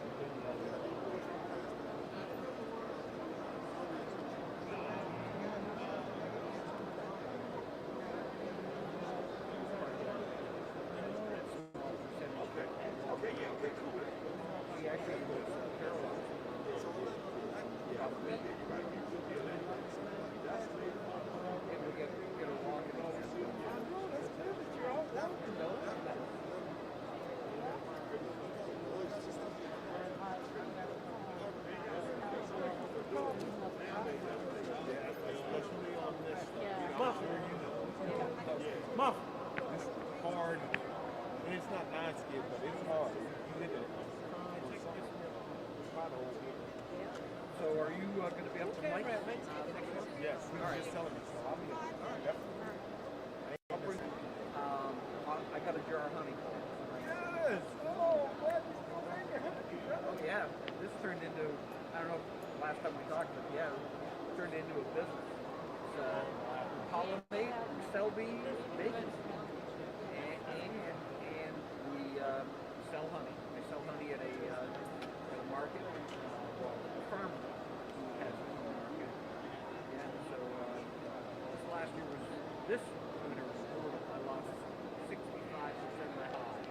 Muff. It's hard, and it's not non-skid, but it's hard. You hit it. So are you going to be up to Mike? Yes, he was just telling me, so I'll be definitely. I got a jar of honey. Yes! Oh, glad you still there. Oh yeah, this turned into, I don't know if last time we talked, but yeah, it turned into a business. It's pollinate, we sell bees, bacon, and we sell honey. I sell honey at a market, a farmer who has a market. And so this last year was, this winter was brutal. I lost 65% of my hives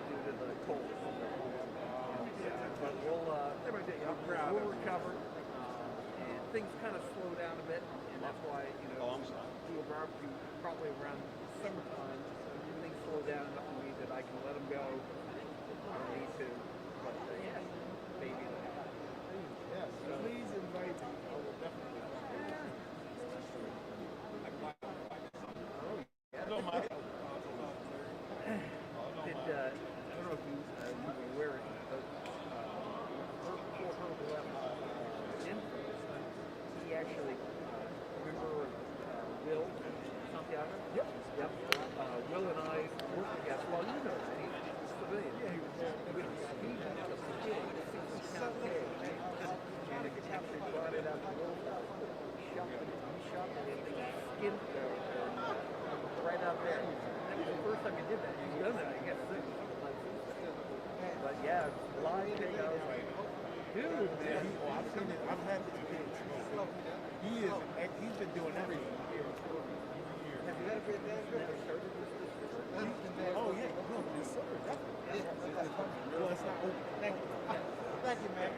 due to the cold. But we'll recover, and things kind of slow down a bit, and that's why, you know, do a barbecue probably around summertime. Things slow down enough for me that I can let them go. I don't need to, but yeah, maybe. Yes, please invite me. I will definitely. I don't know if you were aware of it, but before Herb left he actually, remember Will Santiago? Yep. Will and I worked together. Well, you know that. He's a civilian. Yeah, he was there. He had a kid, a 60-pound pig, and the captain brought it out to Will. He shot it, and skinned it right out there. That was the first time he did that. He's done that, I guess, six times. But yeah, live pig, I was like, dude, man. I've seen it. I've had this kid. He's been doing everything here. Have you ever started this? Oh, yeah. No, yes, sir. Definitely. Well, it's not open. Thank you. Thank you, man.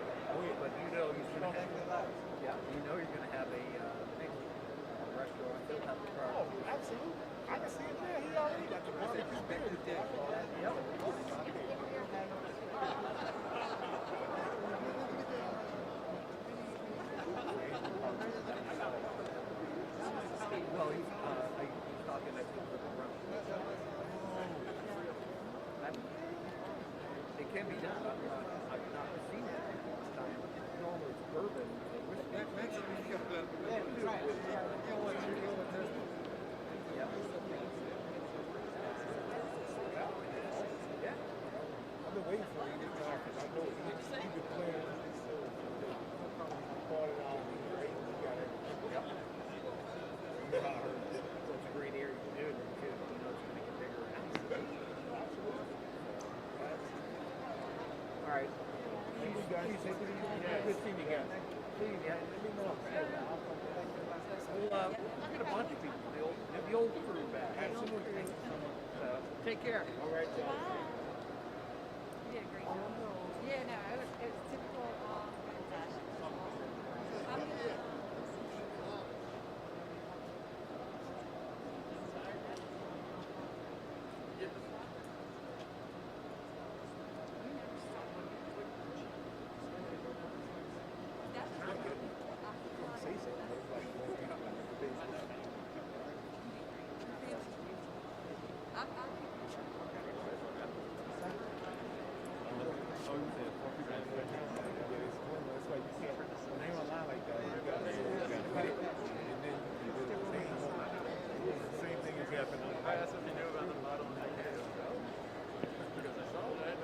But you know you're going to have, you know you're going to have a restaurant that have the product. Oh, absolutely. I can see it there. He already got the barbecue beer. Yep. Well, he's guys. Take it easy. Yeah. Good seeing you guys. Please, yeah, let me know. We'll get a bunch of people. The old crew back. Absolutely. So, take care. All right, y'all. You did a great job. Yeah, no, it was typical fashion. I'm gonna. Say something. It's like, that's why you can't, when they online like that, you gotta hit it, and then you do the same thing as happened on the That's what you knew about the model. Because I saw that.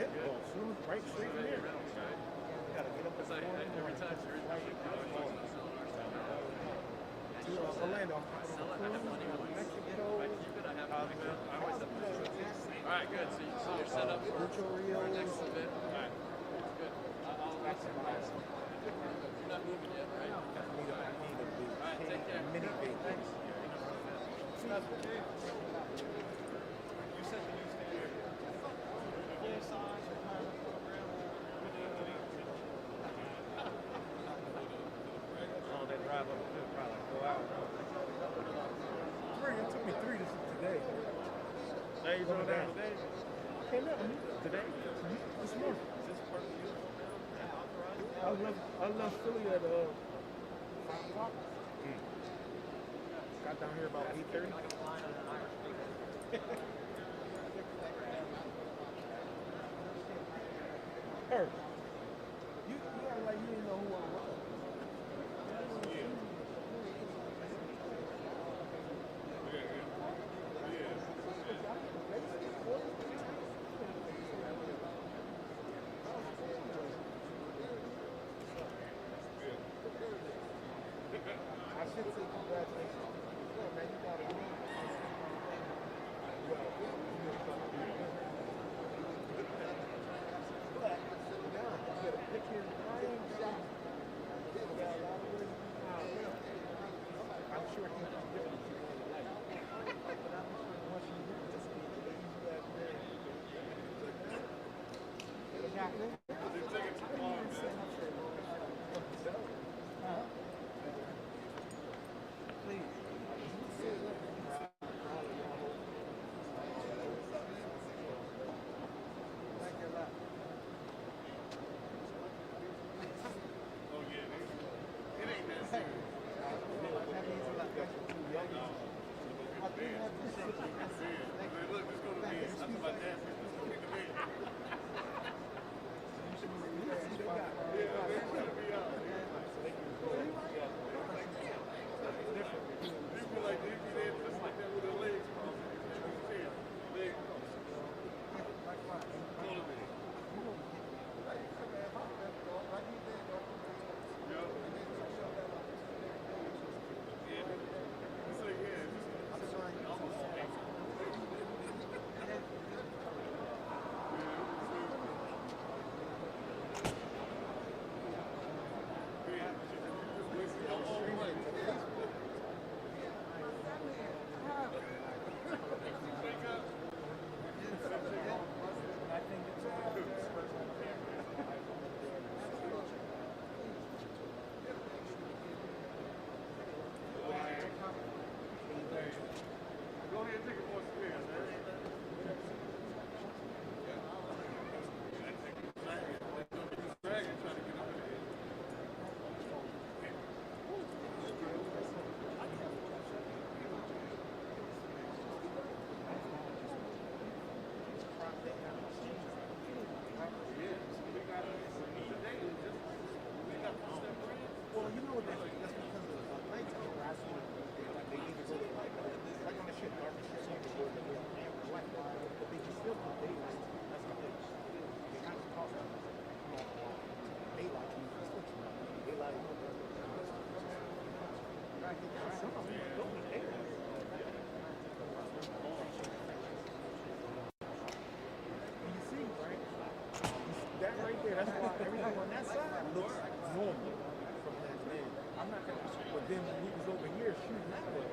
hit ball, soon, right straight from there. You gotta get up and Every time you're in to Orlando. Mexico. All right, good. So you're set up for our next event. All right, good. You're not moving yet, right? All right, take care. Mini big. Thanks. You set the new standard. Full size retirement program. Oh, they drive up to probably 4 hours. It took me 3 today. Now you drove down today? Came down today. This morning. I left Philly at 5 o'clock. Got down here about 8:30. Her. You act like you didn't know who I was. I should say congratulations. Yeah, man, you got it. But, now, you got a picture flying shot. I'm sure he's giving it to you in life. But I'm sure once you hit this, you got there. Exactly. Please. then when we was over here shooting that way,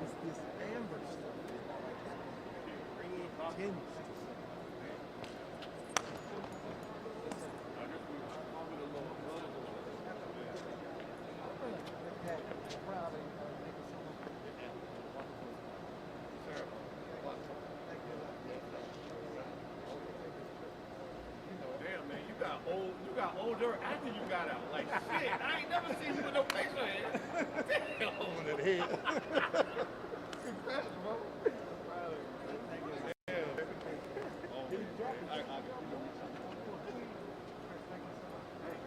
it's this amber stuff. Red tinge. Damn, man, you got old. You got older after you got out. Like shit, I ain't never seen you with no facial hair. Damn. Over the head. Congrats, bro.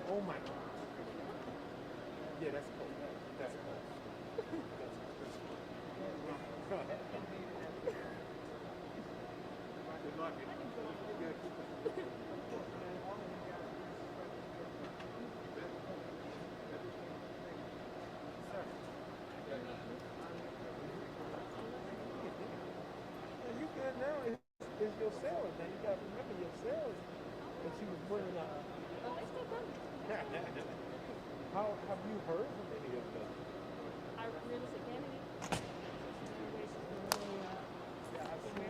Oh my God. Yeah, that's cool. That's cool. Good luck. You good now? It's your cells. Now you gotta remember your cells that you was putting up. How have you heard from any of them? I realistic Kennedy. Yeah, I see.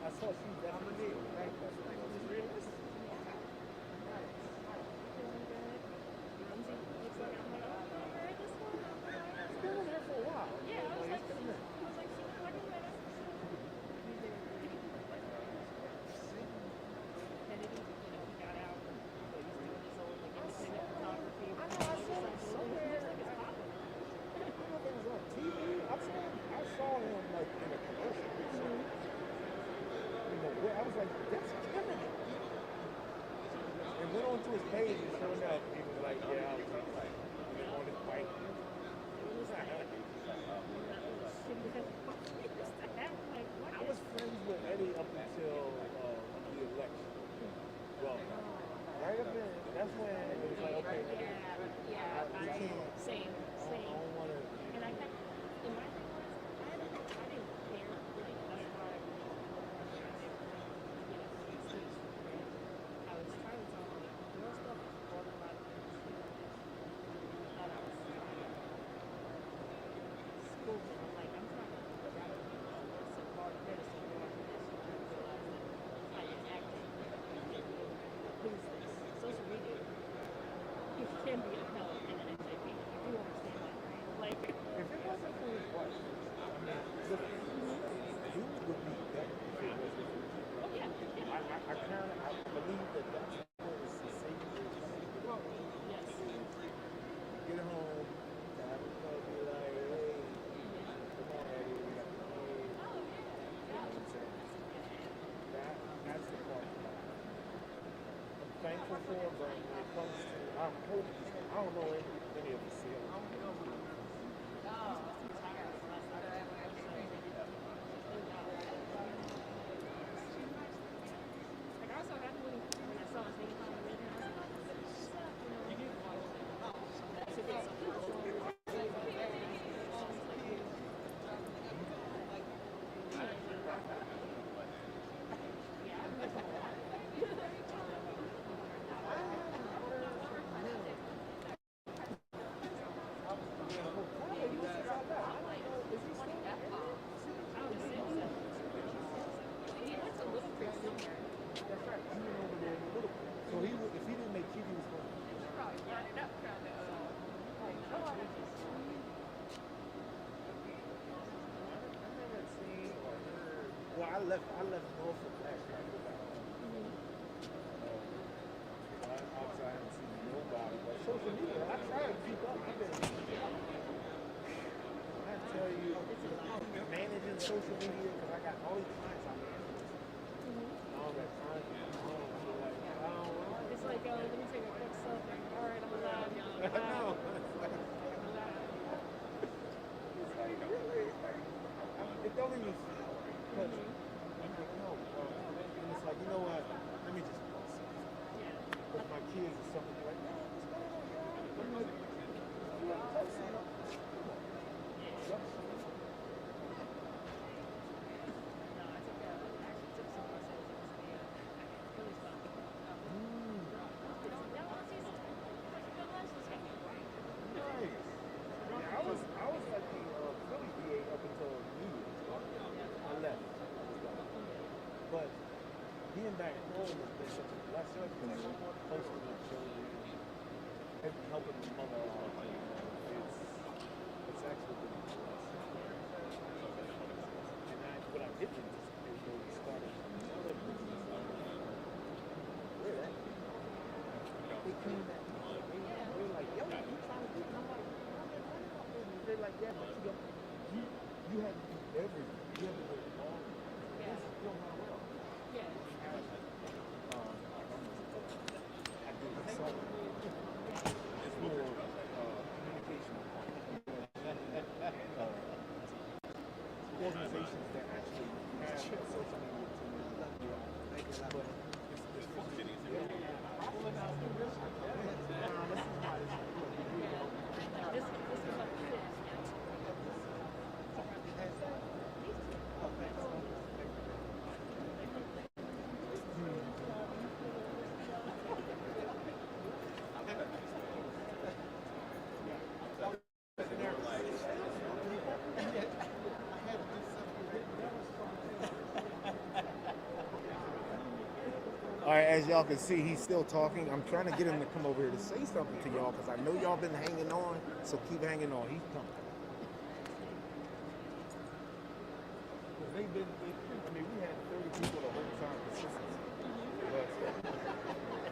I saw she definitely thank us. It's realistic. It's been on there for a while. Yeah, I was like, It's been there. Kennedy, he got out. So he's doing his own like independent photography. I know, I saw it somewhere. I don't know if it was on TV. I saw him like in a commercial. So, I was like, that's Kennedy. And went onto his page and showed up. He was like, yeah, I was like, on his bike. I was friends with Eddie up until the election. Well, right up in, that's when it was like, okay, Same. I don't want to. And I kept, in my thing was, I didn't care really. That's why I was trying to tell them that girl stuff is borderline. I thought I was school. I'm like, I'm trying to so hard medicine. I realized that I am acting. Who's this? Social media. It can be a help in an NJP. I do understand that, right? Like, If it wasn't for his wife, I mean, look, you would be better if it wasn't for his wife. oh yeah. I kind of, I believe that that's what is the safest. Yes. Get home, have a club, be like, hey, come on, Eddie, we got the play. You know what I'm saying? That's the part. I'm thankful for it, but when it comes to, I hope, I don't know any of the sales. Like I was so happy when I saw his name on the radio. I was like, that's a good So he would, if he didn't make TV, he was going to. Well, I left Norfolk last night. Obviously, I haven't seen nobody, but social media, I try to keep up. I tell you, managing social media, because I got all these clients out there. All that time. It's like, let me take a quick selfie. All right, I'm alive. I know. It don't even touch me. I'm like, no. And it's like, you know what? Let me just post it. Because my kids or something like, no, what's going on, guys? I'm like, you ain't posting it. Come on. back home has been such a blessing because hosting the children and helping the mother out. It's actually been a blessing. And what I didn't anticipate when we started they came back. They were like, yo, you trying to do it? And I'm like, I've been running my business. They're like, yeah, but you have to do everything. You have to do it all. This is still not well. Yeah. I did the song. It's more communication. Organizations that actually have social media teams. But it's functioning. All right, as y'all can see, he's still talking. I'm trying to get him to come over here to say something to y'all because I know y'all been hanging on, so keep hanging on. He's coming. They've been, I mean, we had 30 people the whole time consistently. But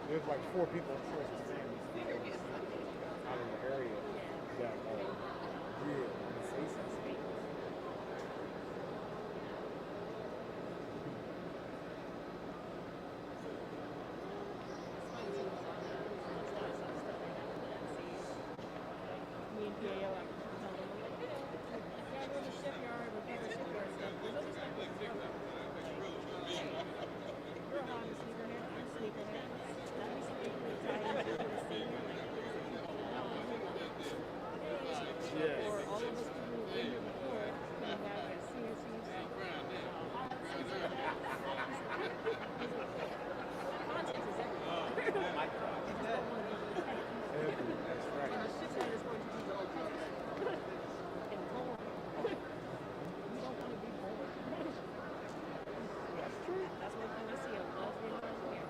there's like 4 people in Choices families out in the area that real and say something. Me and Gail, I was telling them, like, you know, I gotta go to the shipyard, we're doing the shipyard stuff. There's other stuff that's stuff. You're a Honda sneakerhead, I'm a sneakerhead. Let me see if we tie into the scene. Yeah. Or all of us who were in here before, come back at CNC's. Content is everything. That's right. And the shipyard is going to be the opposite. And boring. You don't want to be bored. That's true. That's what you see a lovely here.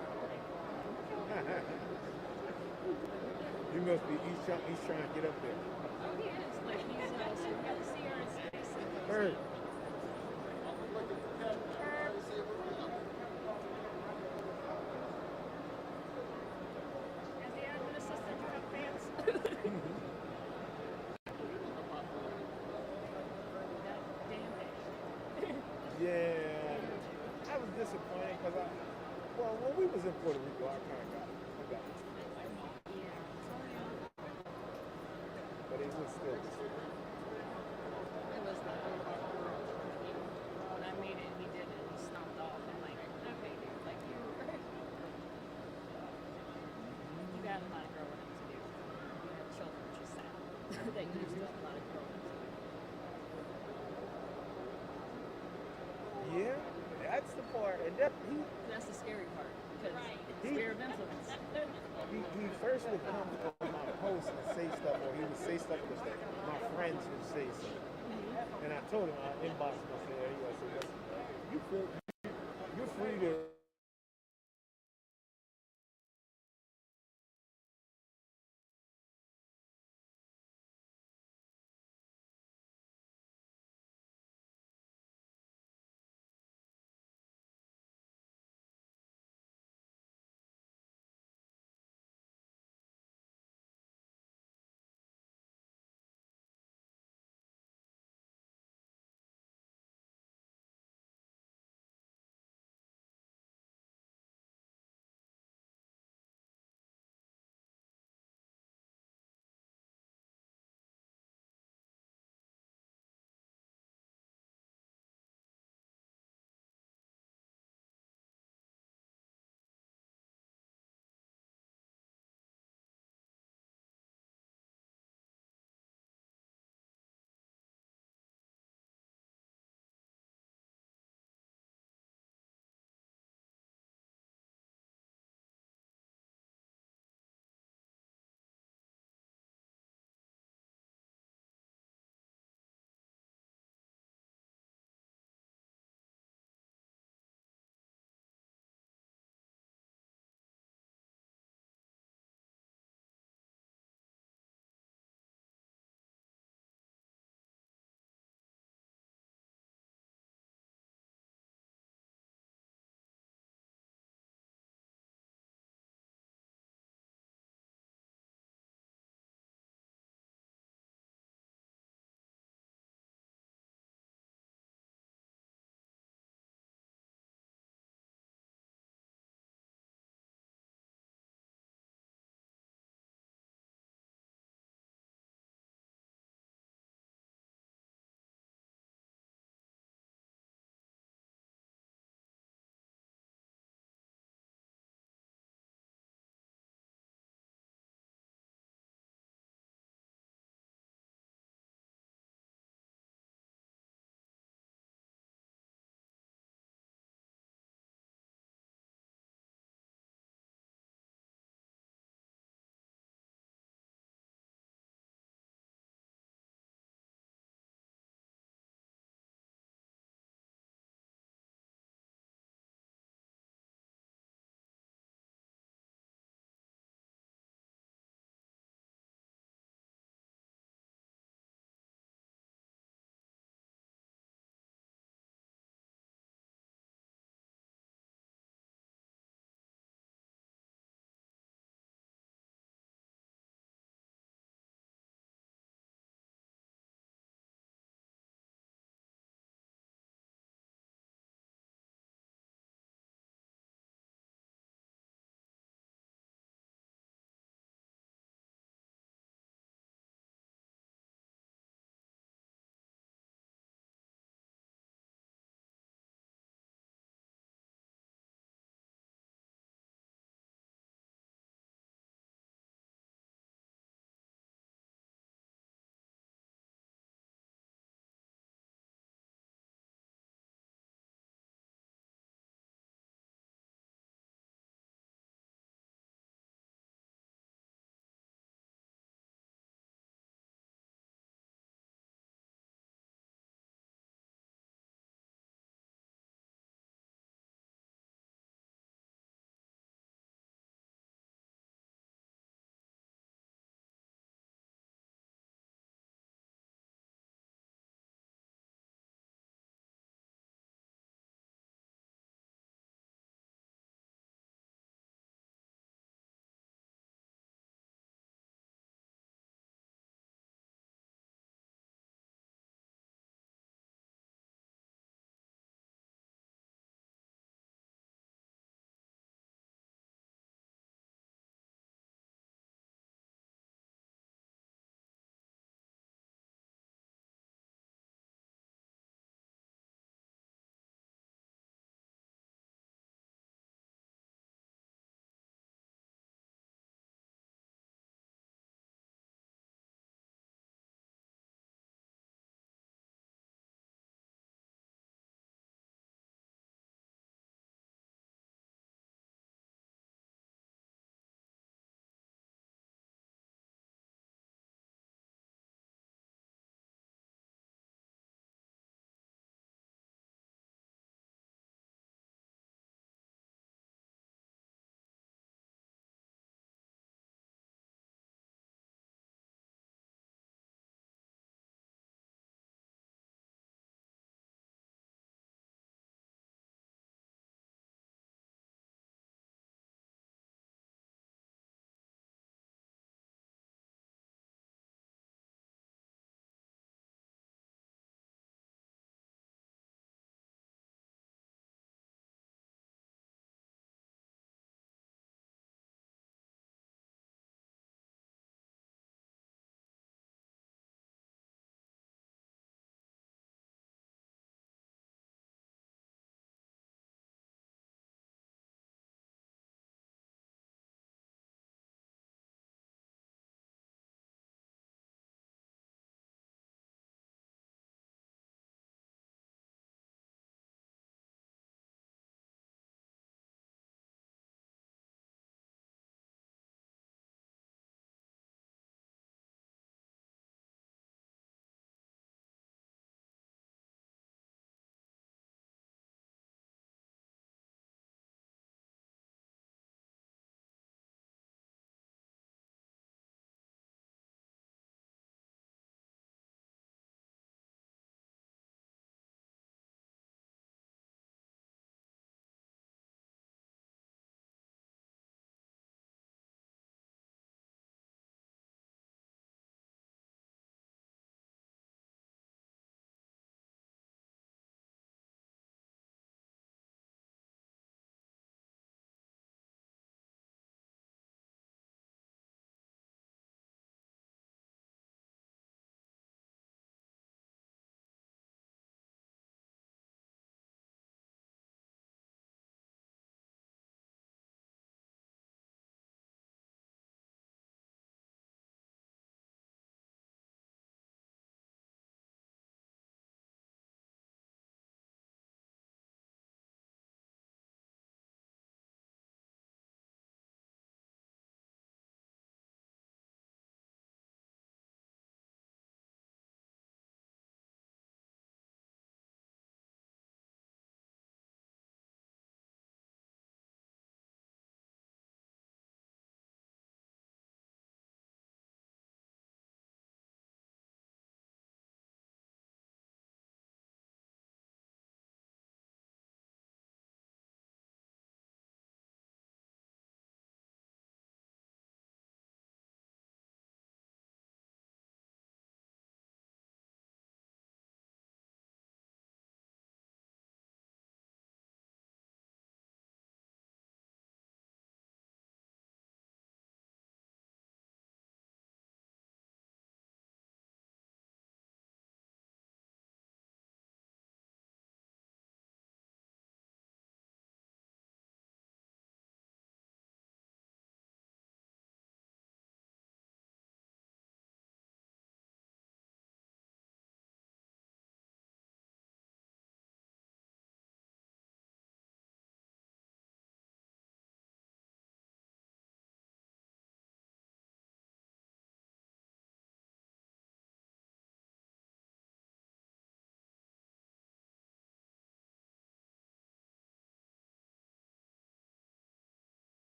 He must be, he's trying to get up there. Oh, he is. Like, he's, so we got to see her in space. Bird. As the admin assistant, you have fans. That damn thing. Yeah. I was disappointed because when we was in Puerto Rico, I kind of got it. But it was still. It was the when I made it, he did it. He stomped off. I'm like, okay, dude, like you got a lot of growing up to do. You have children, which is sad. That you still have a lot of growing up to do. Yeah, that's the part. And That's the scary part because He- sphere of influence. he first would come on my post and say stuff, or he would say stuff because my friends would say something. And I told him, I inboxed him, I said, hey, I said, listen, you're free to